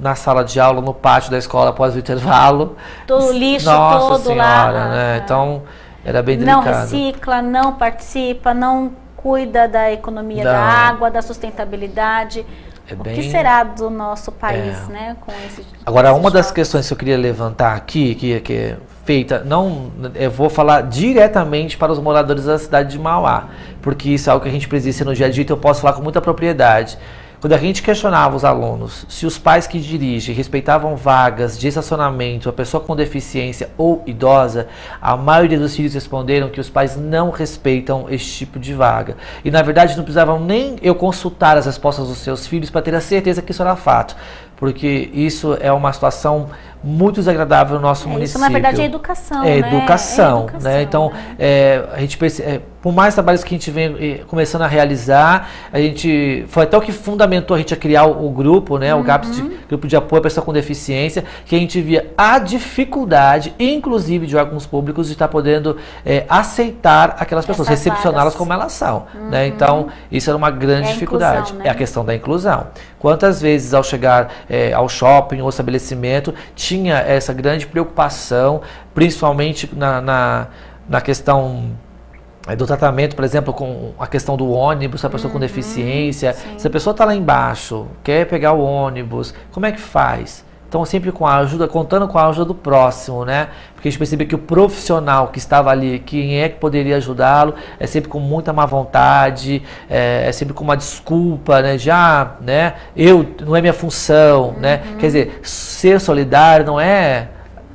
na sala de aula, no pátio da escola após o intervalo. Todo lixo Nossa todo senhora, lá. né? Então, era bem delicado. Não recicla, não participa, não cuida da economia da água, da sustentabilidade. O que será do nosso país, né? Com esse Agora, uma das questões que eu queria levantar aqui, que é feita, eu vou falar diretamente para os moradores da cidade de Mauá, porque isso é algo que a gente presencia no dia a dia, então eu posso falar com muita propriedade. Quando a gente questionava os alunos se os pais que dirigem respeitavam vagas de estacionamento, a pessoa com deficiência ou idosa, a maioria dos filhos responderam que os pais não respeitam esse tipo de vaga. E na verdade não precisavam nem eu consultar as respostas dos seus filhos para ter a certeza que isso era fato. Porque isso é uma situação muito desagradável no nosso município. Isso, na verdade, é educação, né? Educação, né? Então, a gente por mais trabalhos que a gente vem começando a realizar, a gente foi até o que fundamentou a gente a criar o grupo, né? O GAPS, Grupo de Apoio à Pessoa com Deficiência, que a gente via a dificuldade, inclusive de órgãos públicos, de estar podendo aceitar aquelas pessoas, recepcioná-las como elas são. Né? Então, isso era uma grande dificuldade. Inclusão, né? É a questão da inclusão. Quantas vezes, ao chegar ao shopping ou estabelecimento, tinha essa grande preocupação, principalmente na questão do tratamento, por exemplo, com a questão do ônibus, a pessoa com deficiência. Sim. Se a pessoa está lá embaixo, quer pegar o ônibus, como é que faz? Então, sempre com a ajuda, contando com a ajuda do próximo, né? Porque a gente percebeu que o profissional que estava ali, quem é que poderia ajudá-lo, é sempre com muita má vontade, é sempre com uma desculpa, né? Né? Não é minha função, né? Quer dizer, ser solidário não é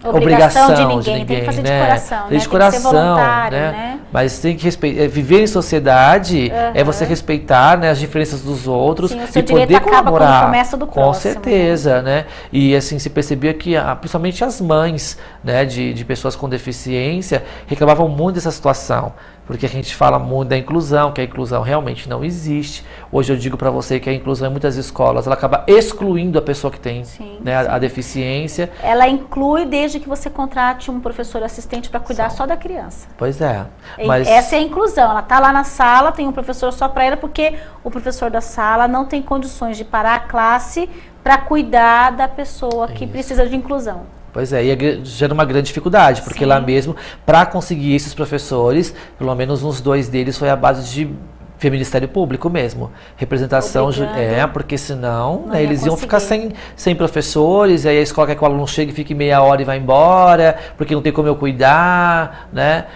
obrigação de ninguém, tem que fazer, né? De coração, né? De coração, tem que ser voluntário, né? Mas tem que respeitar, viver em sociedade é você respeitar, né, as diferenças dos outros. Sim, e poder colaborar. Quando começa do próximo, com certeza, né? E assim, se percebia que principalmente as mães, né, de pessoas com deficiência reclamavam muito dessa situação. Porque a gente fala muito da inclusão, que a inclusão realmente não existe. Hoje eu digo para você que a inclusão em muitas escolas, ela acaba excluindo a pessoa que tem a deficiência. Ela inclui desde que você contrate um professor assistente para cuidar só da criança. Pois é. Mas essa é a inclusão. Ela está lá na sala, tem um professor só para ela, porque o professor da sala não tem condições de parar a classe para cuidar da pessoa que precisa de inclusão. Pois é, e gera uma grande dificuldade, porque lá mesmo, para conseguir esses professores, pelo menos uns 2 deles foi a base de Ministério Público mesmo. Representação, porque senão né, eles iam ficar sem professores, aí a escola quer que o aluno chegue, fique meia hora e vá embora, porque não tem como eu cuidar, né?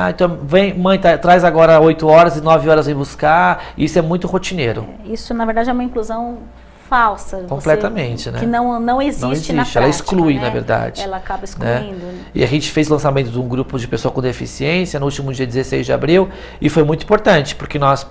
Então vem, mãe, traz agora 8 horas e 9 horas vem buscar, isso é muito rotineiro. Isso, na verdade, é uma inclusão falsa. Completamente, né? Que não existe na prática. Ela exclui, na verdade. Ela acaba excluindo. Né? E a gente fez o lançamento de um grupo de pessoa com deficiência no último dia 16 de abril e foi muito importante, porque nós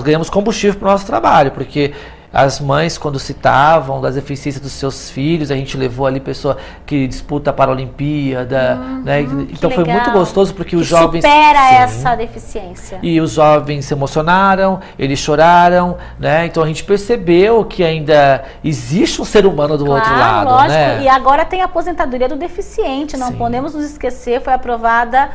ganhamos combustível para o nosso trabalho, porque as mães, quando citavam das deficiências dos seus filhos, a gente levou ali pessoa que disputa a Paralimpíada, né? Então foi muito gostoso porque os jovens supera essa deficiência. E os jovens se emocionaram, eles choraram, né? Então a gente percebeu que ainda existe um ser humano do outro lado, lógico. Né? E agora tem a aposentadoria do deficiente, não podemos nos esquecer, foi aprovada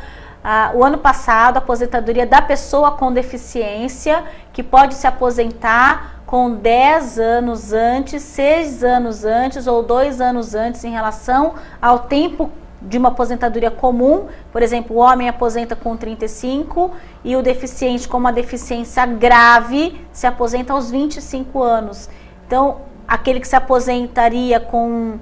o ano passado a aposentadoria da pessoa com deficiência, que pode se aposentar com 10 anos antes, 6 anos antes ou 2 anos antes em relação ao tempo de uma aposentadoria comum. Por exemplo, o homem aposenta com 35 e o deficiente com uma deficiência grave se aposenta aos 25 anos. Então, aquele que se aposentaria com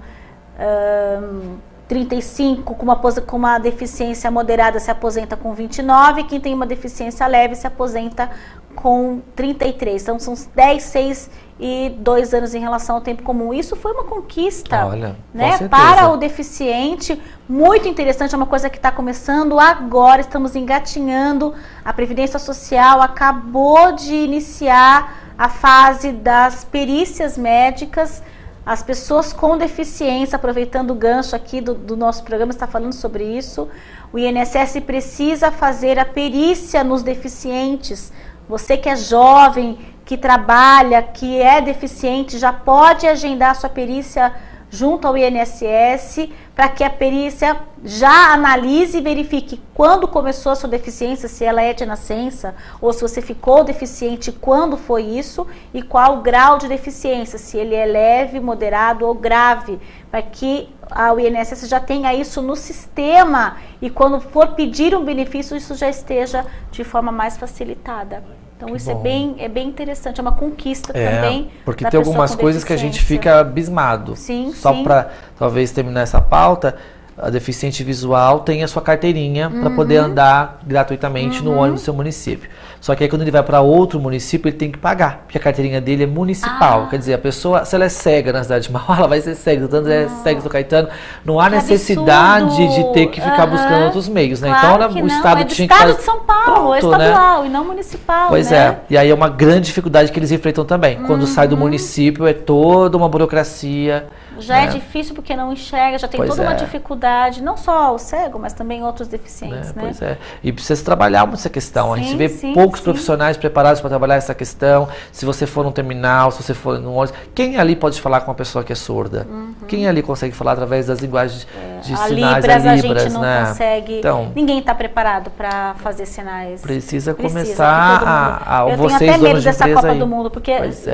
35, com uma deficiência moderada se aposenta com 29, quem tem uma deficiência leve se aposenta com 33. Então são 10, 6 e 2 anos em relação ao tempo comum. Isso foi uma conquista, né, para o deficiente, muito interessante, é uma coisa que está começando agora, estamos engatinhando. A Previdência Social acabou de iniciar a fase das perícias médicas. As pessoas com deficiência, aproveitando o gancho aqui do nosso programa, está falando sobre isso. O INSS precisa fazer a perícia nos deficientes. Você que é jovem, que trabalha, que é deficiente, já pode agendar sua perícia junto ao INSS, para que a perícia já analise e verifique quando começou a sua deficiência, se ela é de nascença, ou se você ficou deficiente, quando foi isso, e qual o grau de deficiência, se ele é leve, moderado ou grave, para que o INSS já tenha isso no sistema, e quando for pedir um benefício, isso já esteja de forma mais facilitada. Então isso é bem interessante, é uma conquista também. Porque tem algumas coisas que a gente fica abismado. Sim, Só para talvez terminar essa pauta, a deficiente visual tem a sua carteirinha para poder andar gratuitamente no ônibus do seu município. Só que aí quando ele vai para outro município, ele tem que pagar, porque a carteirinha dele é municipal. Quer dizer, a pessoa, se ela é cega na cidade de Mauá, ela vai ser cega, tanto é cega do Caetano, não há necessidade de ter que ficar buscando outros meios, né? Claro então o Estado tinha que fazer... de São Paulo, é estadual, e não municipal, Pois é, e aí é uma grande dificuldade que eles enfrentam também. Quando sai do município, é toda uma burocracia. Já é difícil porque não enxerga, já tem toda uma dificuldade, não só o cego, mas também outros deficientes, né? Pois é, e precisa trabalhar muito essa questão. A gente vê poucos profissionais preparados para trabalhar essa questão. Se você for num terminal, se você for num ônibus, quem ali pode falar com uma pessoa que é surda? Quem ali consegue falar através das linguagens de sinais? A gente não consegue, então, ninguém está preparado para fazer sinais. Precisa começar a Eu vocês, tenho até medo dessa Copa aí. do Mundo, porque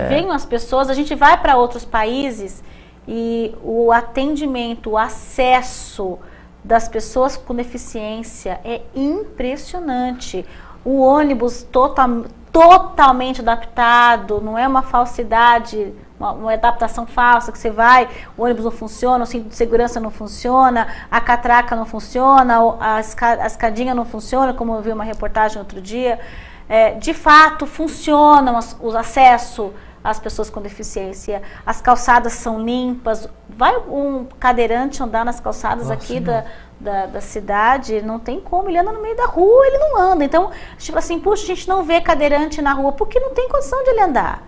vem as pessoas, a gente vai para outros países e o atendimento, o acesso das pessoas com deficiência é impressionante. O ônibus totalmente adaptado, não é uma falsidade, uma adaptação falsa que você vai, o ônibus não funciona, o cinto de segurança não funciona, a catraca não funciona, a escadinha não funciona, como eu vi uma reportagem outro dia. De fato, funcionam os acessos às pessoas com deficiência, as calçadas são limpas. Vai um cadeirante andar nas calçadas aqui da cidade, não tem como, ele anda no meio da rua, ele não anda. Então, tipo assim, puxa, a gente não vê cadeirante na rua, porque não tem condição de ele andar.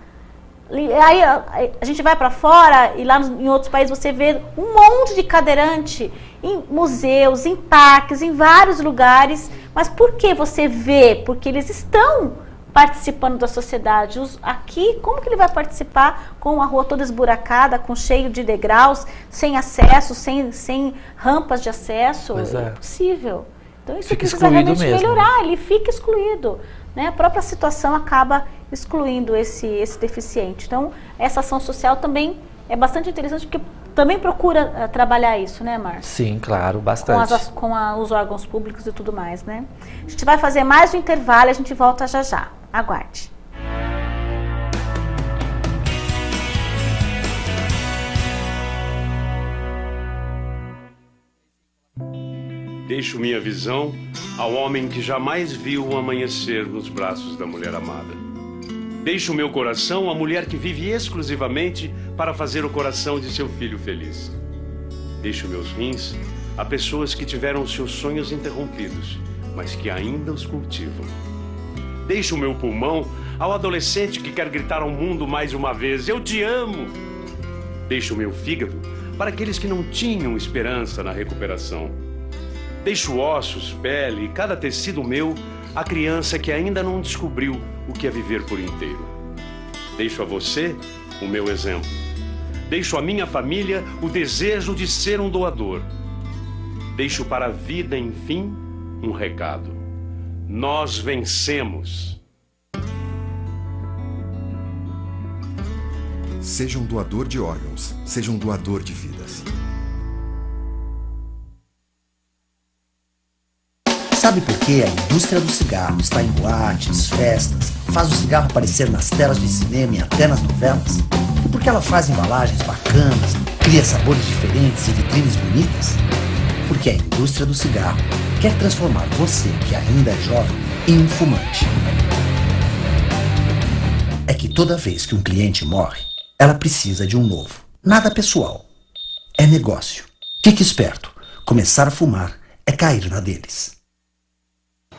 Aí a gente vai para fora e lá em outros países você vê um monte de cadeirante em museus, em parques, em vários lugares. Mas por que você vê? Porque eles estão participando da sociedade. Aqui, como que ele vai participar com a rua toda esburacada, com cheio de degraus, sem acesso, sem rampas de acesso? É impossível. Então isso precisa realmente melhorar, ele fica excluído, né? A própria situação acaba excluindo esse deficiente. Então, essa ação social também é bastante interessante, porque também procura trabalhar isso, né, Márcio? Sim, claro, bastante. Com os órgãos públicos e tudo mais, né? A gente vai fazer mais um intervalo e a gente volta já já. Aguarde. Deixo minha visão ao homem que jamais viu o amanhecer nos braços da mulher amada. Deixo meu coração à mulher que vive exclusivamente para fazer o coração de seu filho feliz. Deixo meus rins a pessoas que tiveram seus sonhos interrompidos, mas que ainda os cultivam. Deixo meu pulmão ao adolescente que quer gritar ao mundo mais uma vez: eu te amo! Deixo meu fígado para aqueles que não tinham esperança na recuperação. Deixo ossos, pele e cada tecido meu à criança que ainda não descobriu o que é viver por inteiro. Deixo a você o meu exemplo. Deixo à minha família o desejo de ser um doador. Deixo para a vida, enfim, um recado. Nós vencemos. Seja um doador de órgãos, seja um doador de vidas. Sabe por que a indústria do cigarro está em boates, festas, faz o cigarro aparecer nas telas de cinema e até nas novelas? E por que ela faz embalagens bacanas, cria sabores diferentes e vitrines bonitas? Porque a indústria do cigarro quer transformar você, que ainda é jovem, em um fumante. É que toda vez que um cliente morre, ela precisa de um novo. Nada pessoal. É negócio. Fique esperto. Começar a fumar é cair na deles.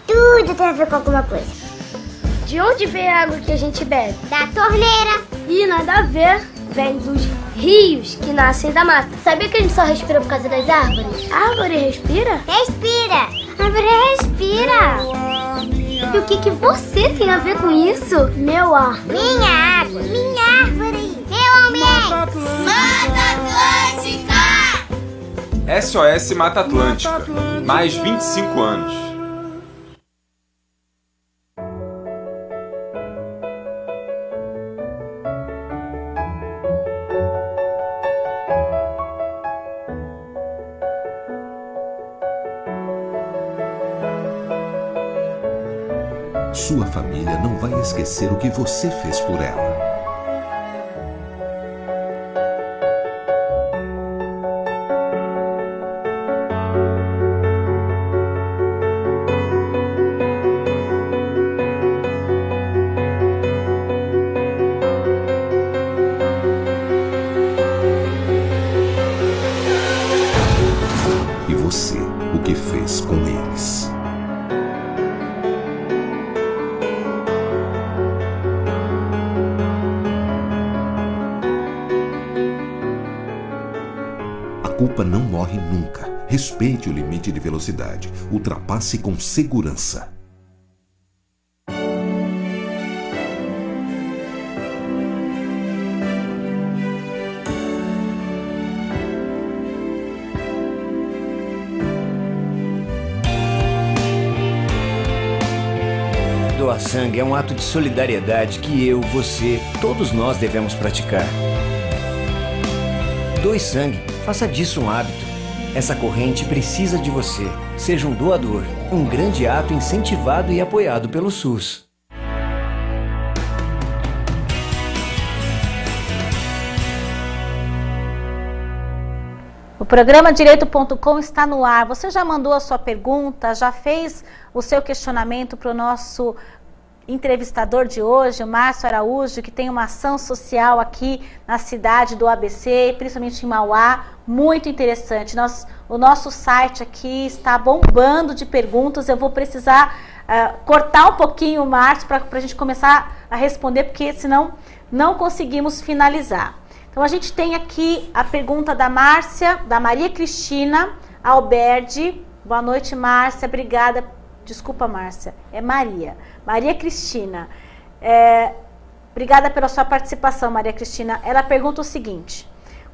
Tudo tem a ver com alguma coisa. De onde vem a água que a gente bebe? Da torneira. E nada a ver. Vem dos rios que nascem da mata. Sabia que a gente só respira por causa das árvores? A árvore respira? Respira. árvore respira. E o que você tem a ver com isso? Meu ar. Minha água. Minha árvore. Meu homem. Mata Atlântica. SOS Mata Atlântica. Mais 25 anos. Sua família não vai esquecer o que você fez por ela. E você, o que fez com eles? A culpa não morre nunca. Respeite o limite de velocidade. Ultrapasse com segurança. Doar sangue é um ato de solidariedade que eu, você, todos nós devemos praticar. Doe sangue, faça disso um hábito. Essa corrente precisa de você. Seja um doador. Um grande ato incentivado e apoiado pelo SUS. O programa Direito.com está no ar. Você já mandou a sua pergunta, já fez o seu questionamento para o nosso entrevistador de hoje, o Márcio Araújo, que tem uma ação social aqui na cidade do ABC, principalmente em Mauá, muito interessante. O nosso site aqui está bombando de perguntas. Eu vou precisar cortar um pouquinho o Márcio para a gente começar a responder, porque senão não conseguimos finalizar. Então a gente tem aqui a pergunta da Maria Cristina Alberdi. Boa noite, Márcia, obrigada. Desculpa, Márcia, é Maria Cristina. Obrigada pela sua participação, Maria Cristina. Ela pergunta o seguinte: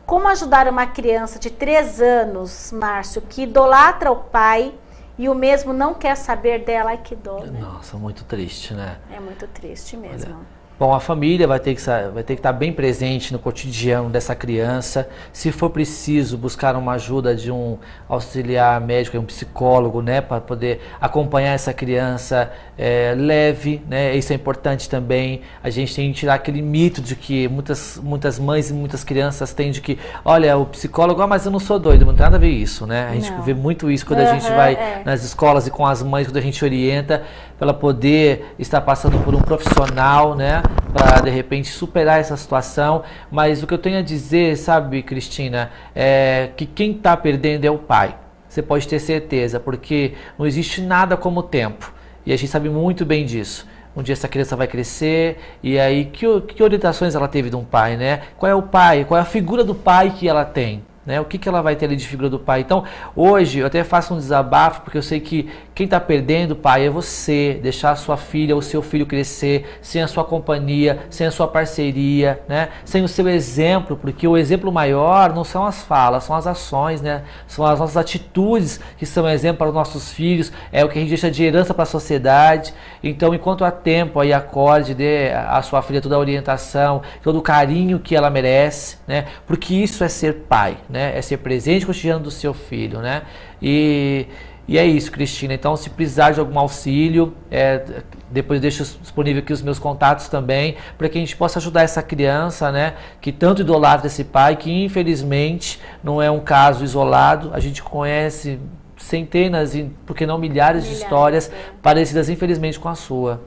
como ajudar uma criança de 3 anos, Márcio, que idolatra o pai e o mesmo não quer saber dela? Ai, que dó, né? Nossa, muito triste, né? É muito triste mesmo. Olha. Bom, a família vai ter que estar bem presente no cotidiano dessa criança. Se for preciso, buscar uma ajuda de um auxiliar médico, um psicólogo, né, para poder acompanhar essa criança leve, né? Isso é importante também. A gente tem que tirar aquele mito de que muitas mães e muitas crianças têm de que, olha, o psicólogo, mas eu não sou doido, não tem nada a ver isso, né? A gente vê muito isso quando a gente vai nas escolas e com as mães, quando a gente orienta, para ela poder estar passando por um profissional, né? Para de repente superar essa situação. Mas o que eu tenho a dizer, sabe, Cristina, é que quem está perdendo é o pai. Você pode ter certeza, porque não existe nada como o tempo. E a gente sabe muito bem disso. Um dia essa criança vai crescer, e aí que orientações ela teve de um pai, né? Qual é o pai? Qual é a figura do pai que ela tem? Né? O que ela vai ter ali de figura do pai? Então, hoje, eu até faço um desabafo, porque eu sei que quem está perdendo, pai, é você. Deixar a sua filha, o seu filho crescer sem a sua companhia, sem a sua parceria, né? Sem o seu exemplo, porque o exemplo maior não são as falas, são as ações, né? São as nossas atitudes que são exemplo para os nossos filhos, é o que a gente deixa de herança para a sociedade. Então, enquanto há tempo, aí acorde, dê à sua filha toda a orientação, todo o carinho que ela merece, né? Porque isso é ser pai, né? É ser presente cotidiano do seu filho, né? E é isso, Cristina. Então, se precisar de algum auxílio, depois eu deixo disponível aqui os meus contatos também, para que a gente possa ajudar essa criança, né? Que tanto idolatra esse pai, que infelizmente não é um caso isolado. A gente conhece centenas, por que não milhares de histórias parecidas, infelizmente, com a sua.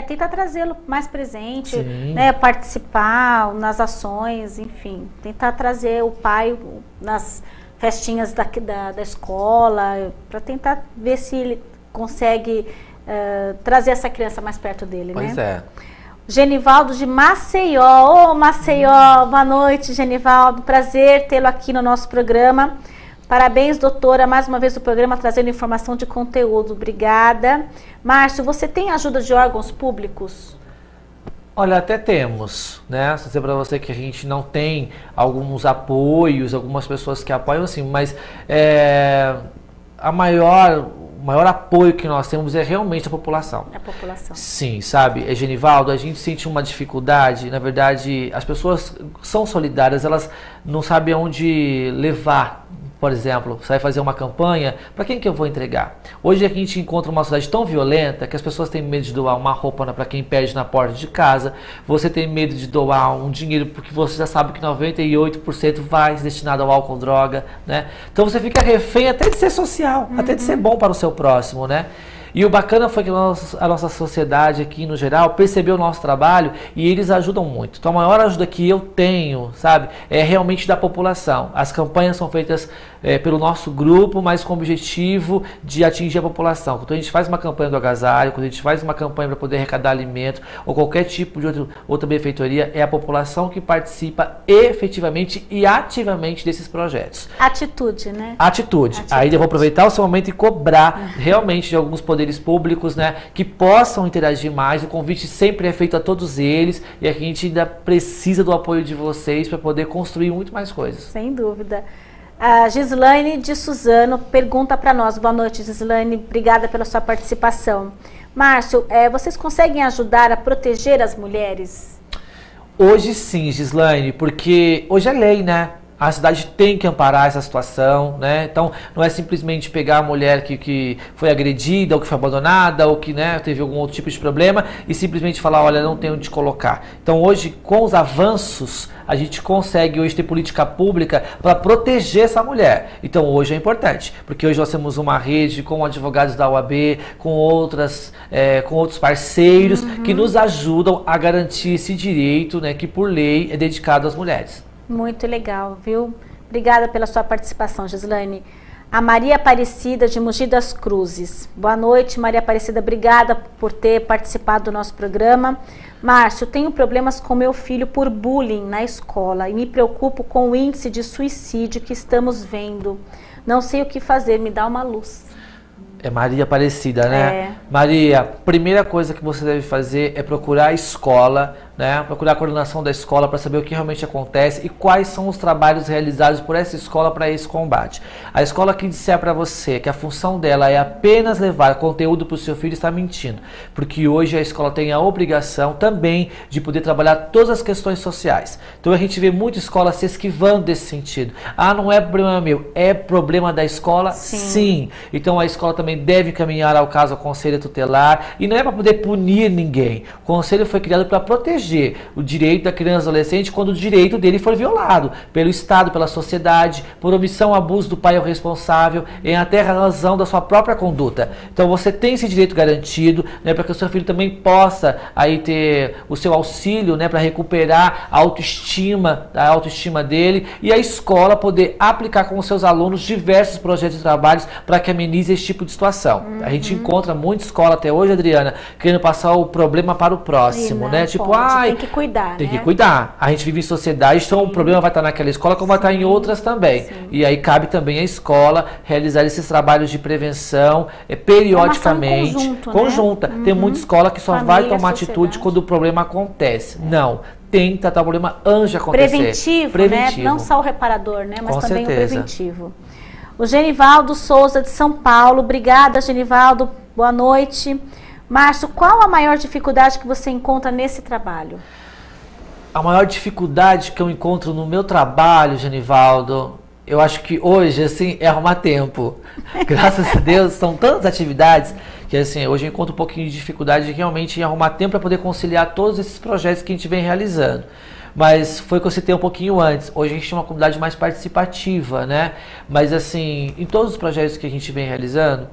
Tentar trazê-lo mais presente, né, participar nas ações, enfim, tentar trazer o pai nas festinhas da escola, para tentar ver se ele consegue trazer essa criança mais perto dele, pois né? Genivaldo de Maceió. Ô, Maceió, boa noite, Genivaldo, prazer tê-lo aqui no nosso programa. Parabéns, doutora, mais uma vez o programa trazendo informação de conteúdo. Obrigada. Márcio, você tem ajuda de órgãos públicos? Olha, até temos, né? Vou dizer para você que a gente não tem alguns apoios, algumas pessoas que apoiam, assim, mas o maior apoio que nós temos é realmente a população. A população. Sim, sabe, Genivaldo, a gente sente uma dificuldade, na verdade, as pessoas são solidárias, elas não sabem aonde levar. Por exemplo, você vai fazer uma campanha, para quem que eu vou entregar? Hoje a gente encontra uma sociedade tão violenta que as pessoas têm medo de doar uma roupa para quem pede na porta de casa, você tem medo de doar um dinheiro porque você já sabe que 98% vai destinado ao álcool, droga, né? Então você fica refém até de ser social, até de ser bom para o seu próximo, né? E o bacana foi que a nossa sociedade aqui no geral percebeu o nosso trabalho e eles ajudam muito. Então a maior ajuda que eu tenho, sabe, é realmente da população. As campanhas são feitas pelo nosso grupo, mas com o objetivo de atingir a população. Quando a gente faz uma campanha do agasalho, quando a gente faz uma campanha para poder arrecadar alimento ou qualquer tipo de outra benfeitoria, é a população que participa efetivamente e ativamente desses projetos. Atitude, né? Atitude. Aí eu vou aproveitar o seu momento e cobrar realmente de alguns poderes públicos, né, que possam interagir mais. O convite sempre é feito a todos eles e a gente ainda precisa do apoio de vocês para poder construir muito mais coisas. Sem dúvida. A Gislaine de Suzano pergunta para nós. Boa noite, Gislaine. Obrigada pela sua participação. Márcio, vocês conseguem ajudar a proteger as mulheres? Hoje sim, Gislaine, porque hoje é lei, né? A cidade tem que amparar essa situação, né? Então, não é simplesmente pegar a mulher que foi agredida, ou que foi abandonada, ou que, né, teve algum outro tipo de problema, e simplesmente falar, olha, não tem onde colocar. Então, hoje, com os avanços, a gente consegue hoje ter política pública para proteger essa mulher. Então, hoje é importante, porque hoje nós temos uma rede com advogados da UAB, com outros parceiros que nos ajudam a garantir esse direito, né, que por lei é dedicado às mulheres. Muito legal, viu? Obrigada pela sua participação, Gislaine. A Maria Aparecida de Mogi das Cruzes. Boa noite, Maria Aparecida. Obrigada por ter participado do nosso programa. Márcio, tenho problemas com meu filho por bullying na escola e me preocupo com o índice de suicídio que estamos vendo. Não sei o que fazer, me dá uma luz. É Maria Aparecida, né? Maria, primeira coisa que você deve fazer é procurar a escola, né? Procurar a coordenação da escola para saber o que realmente acontece e quais são os trabalhos realizados por essa escola para esse combate. A escola que disser para você que a função dela é apenas levar conteúdo para o seu filho está mentindo, porque hoje a escola tem a obrigação também de poder trabalhar todas as questões sociais. Então a gente vê muita escola se esquivando desse sentido. Ah, não é problema meu, é problema da escola? Sim. Então a escola também deve caminhar ao caso ao conselho tutelar e não é para poder punir ninguém. O conselho foi criado para proteger o direito da criança e adolescente quando o direito dele for violado pelo Estado, pela sociedade, por omissão, abuso do pai ou responsável, em até razão da sua própria conduta. Então você tem esse direito garantido, né, para que o seu filho também possa aí ter o seu auxílio, né, para recuperar a autoestima dele e a escola poder aplicar com os seus alunos diversos projetos de trabalhos para que amenize esse tipo de situação. A gente encontra muita escola até hoje, Adriana, querendo passar o problema para o próximo, né? Tipo, tem que cuidar, tem que cuidar. A gente vive em sociedade, então o problema vai estar naquela escola como vai estar em outras também. E aí cabe também à escola realizar esses trabalhos de prevenção periodicamente. Conjunta. Né? Tem muita escola que só vai tomar atitude quando o problema acontece. Não. Tem que tratar o problema antes de acontecer. Preventivo, né? Não só o reparador, né? Mas também o preventivo. O Genivaldo Souza de São Paulo. Obrigada, Genivaldo. Boa noite. Márcio, qual a maior dificuldade que você encontra nesse trabalho? A maior dificuldade que eu encontro no meu trabalho, Genivaldo, eu acho que hoje, assim, é arrumar tempo. Graças a Deus, são tantas atividades que, assim, hoje eu encontro um pouquinho de dificuldade realmente em arrumar tempo para poder conciliar todos esses projetos que a gente vem realizando. Mas foi o que eu citei um pouquinho antes. Hoje a gente tem uma comunidade mais participativa, né? Mas assim, em todos os projetos que a gente vem realizando,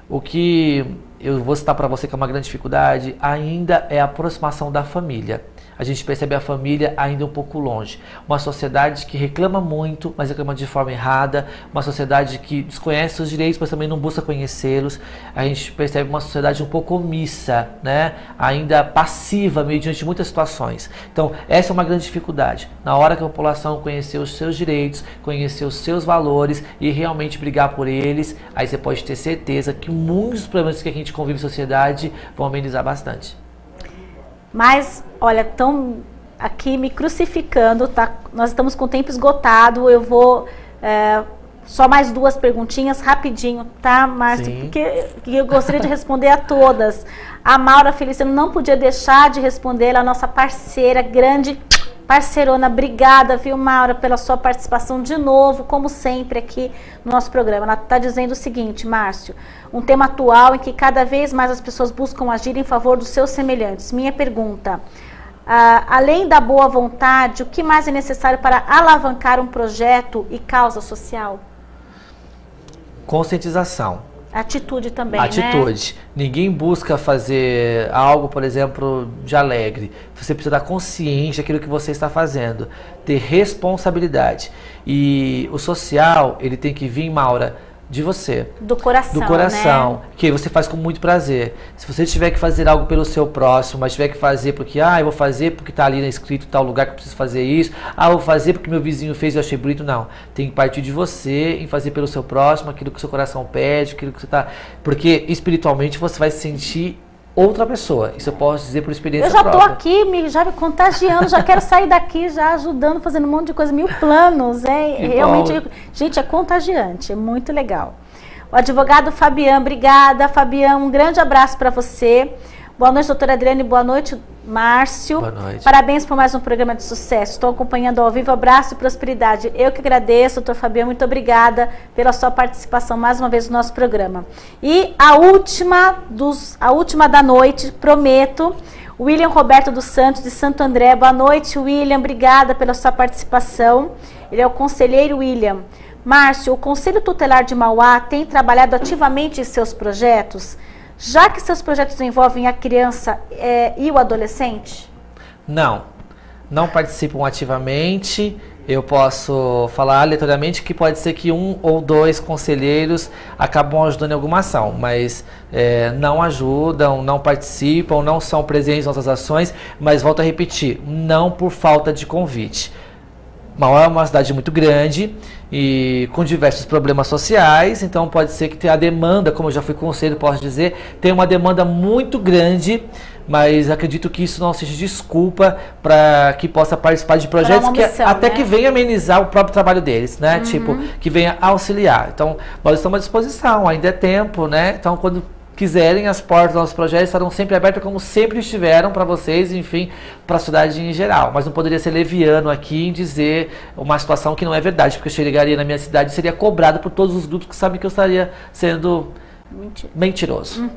o que eu vou citar para você que é uma grande dificuldade ainda é a aproximação da família. a gente percebe a família ainda um pouco longe. Uma sociedade que reclama muito, mas reclama de forma errada, uma sociedade que desconhece seus direitos, mas também não busca conhecê-los. A gente percebe uma sociedade um pouco omissa, né? Ainda passiva, mediante muitas situações. Então, essa é uma grande dificuldade. Na hora que a população conhecer os seus direitos, conhecer os seus valores e realmente brigar por eles, aí você pode ter certeza que muitos problemas que a gente convive em sociedade vão amenizar bastante. Mas, olha, estão aqui me crucificando, tá? Nós estamos com o tempo esgotado, eu vou... só mais 2 perguntinhas, rapidinho, tá, Márcio? Porque eu gostaria de responder a todas. A Maura Feliciano não podia deixar de responder, ela é a nossa parceira, grande parceirona. Obrigada, viu, Maura, pela sua participação de novo, como sempre, aqui no nosso programa. Ela está dizendo o seguinte, Márcio, um tema atual em que cada vez mais as pessoas buscam agir em favor dos seus semelhantes. Minha pergunta... além da boa vontade, o que mais é necessário para alavancar um projeto e causa social? Conscientização. Atitude também, Atitude. né? Ninguém busca fazer algo, por exemplo, de alegre. Você precisa estar consciente daquilo que você está fazendo. Ter responsabilidade. E o social, ele tem que vir, Maura, de você. Do coração, do coração, né? Que você faz com muito prazer. Se você tiver que fazer algo pelo seu próximo, mas tiver que fazer porque, eu vou fazer porque tá ali escrito tal lugar que eu preciso fazer isso, eu vou fazer porque meu vizinho fez e eu achei bonito, não. Tem que partir de você em fazer pelo seu próximo aquilo que o seu coração pede, aquilo que você tá... Porque espiritualmente você vai se sentir outra pessoa. Isso eu posso dizer por experiência própria. Eu já tô aqui, já me contagiando, já quero sair daqui, já ajudando, fazendo um monte de coisa, 1000 planos, realmente, gente, é contagiante, é muito legal. O advogado Fabiano, obrigada, Fabiano, um grande abraço para você. Boa noite, doutora Adriane, boa noite, Márcio. Boa noite. Parabéns por mais um programa de sucesso. Estou acompanhando ao vivo, abraço e prosperidade. Eu que agradeço, doutor Fabiano, muito obrigada pela sua participação mais uma vez no nosso programa. E a última da noite, prometo, William Roberto dos Santos, de Santo André. Boa noite, William, obrigada pela sua participação. Ele é o conselheiro William. Márcio, o Conselho Tutelar de Mauá tem trabalhado ativamente em seus projetos, já que seus projetos envolvem a criança e o adolescente? Não participam ativamente. Eu posso falar aleatoriamente que pode ser que 1 ou 2 conselheiros acabam ajudando em alguma ação, mas não ajudam, não participam, não são presentes nas nossas ações, mas volto a repetir, não por falta de convite. Mauá é uma cidade muito grande e com diversos problemas sociais, então pode ser que tenha a demanda, como eu já fui conselheiro, posso dizer, tem uma demanda muito grande, mas acredito que isso não seja desculpa para que possa participar de projetos que venha amenizar o próprio trabalho deles, né? Tipo, que venha auxiliar. Então, nós estamos à disposição, ainda é tempo, né? Então, quando quiserem, as portas dos nossos projetos estarão sempre abertas, como sempre estiveram para vocês, enfim, para a cidade em geral. Mas não poderia ser leviano aqui em dizer uma situação que não é verdade, porque eu chegaria na minha cidade e seria cobrado por todos os grupos que sabem que eu estaria sendo mentiroso.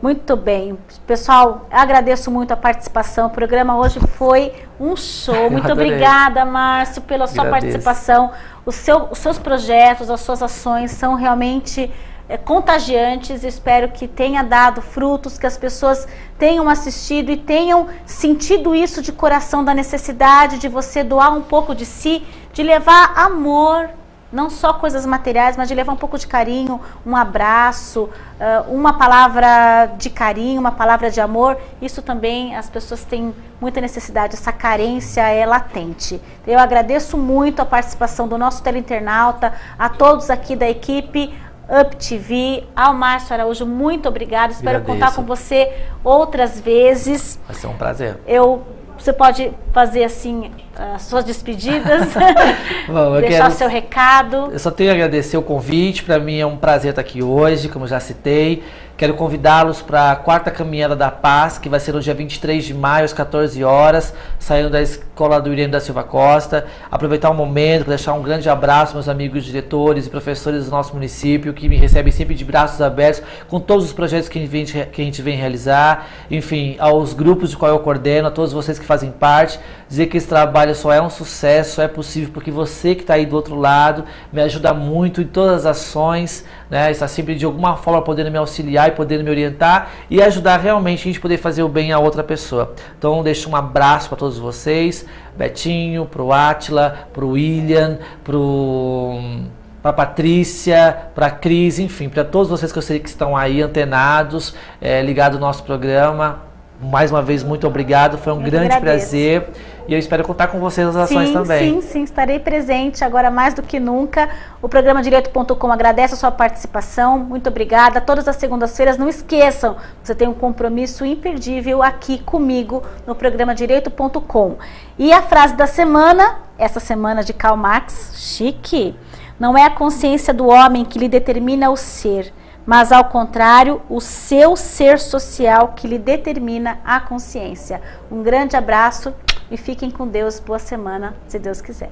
Muito bem. Pessoal, agradeço muito a participação. O programa hoje foi um show. Muito obrigada, Márcio, pela sua participação. Os seus projetos, as suas ações são realmente contagiantes. Espero que tenha dado frutos, que as pessoas tenham assistido e tenham sentido isso de coração, da necessidade de você doar um pouco de si, de levar amor, não só coisas materiais, mas de levar um pouco de carinho, um abraço, uma palavra de carinho, uma palavra de amor. Isso também as pessoas têm muita necessidade, essa carência é latente. Eu agradeço muito a participação do nosso teleinternauta, a todos aqui da equipe Up TV, ao Márcio Araújo, muito obrigado. Espero contar com você outras vezes. Vai ser um prazer. Você pode fazer assim as suas despedidas, Bom, deixar o seu recado. Eu só tenho a agradecer o convite, para mim é um prazer estar aqui hoje, como já citei. Quero convidá-los para a 4ª Caminhada da Paz, que vai ser no dia 23 de maio, às 14 horas, saindo da Escola do Irene da Silva Costa. Aproveitar o momento para deixar um grande abraço aos meus amigos diretores e professores do nosso município, que me recebem sempre de braços abertos com todos os projetos que a gente vem realizar. Enfim, aos grupos de qual eu coordeno, a todos vocês que fazem parte, dizer que esse trabalho só é um sucesso, só é possível porque você que está aí do outro lado me ajuda muito em todas as ações, né? Está sempre de alguma forma podendo me auxiliar e podendo me orientar e ajudar realmente a gente poder fazer o bem a outra pessoa. Então deixo um abraço para todos vocês, Betinho, pro Átila, pro William, para Patrícia, para Cris, enfim, para todos vocês que eu sei que estão aí antenados, ligados ao nosso programa. Mais uma vez, muito obrigado, foi um grande prazer e eu espero contar com vocês nas ações também. Sim, estarei presente agora mais do que nunca. O programa Direito.com agradece a sua participação, muito obrigada. Todas as segundas-feiras, não esqueçam, você tem um compromisso imperdível aqui comigo no programa Direito.com. E a frase da semana, essa semana de Karl Marx, chique, não é a consciência do homem que lhe determina o ser, mas, ao contrário, o seu ser social que lhe determina a consciência. Um grande abraço e fiquem com Deus. Boa semana, se Deus quiser.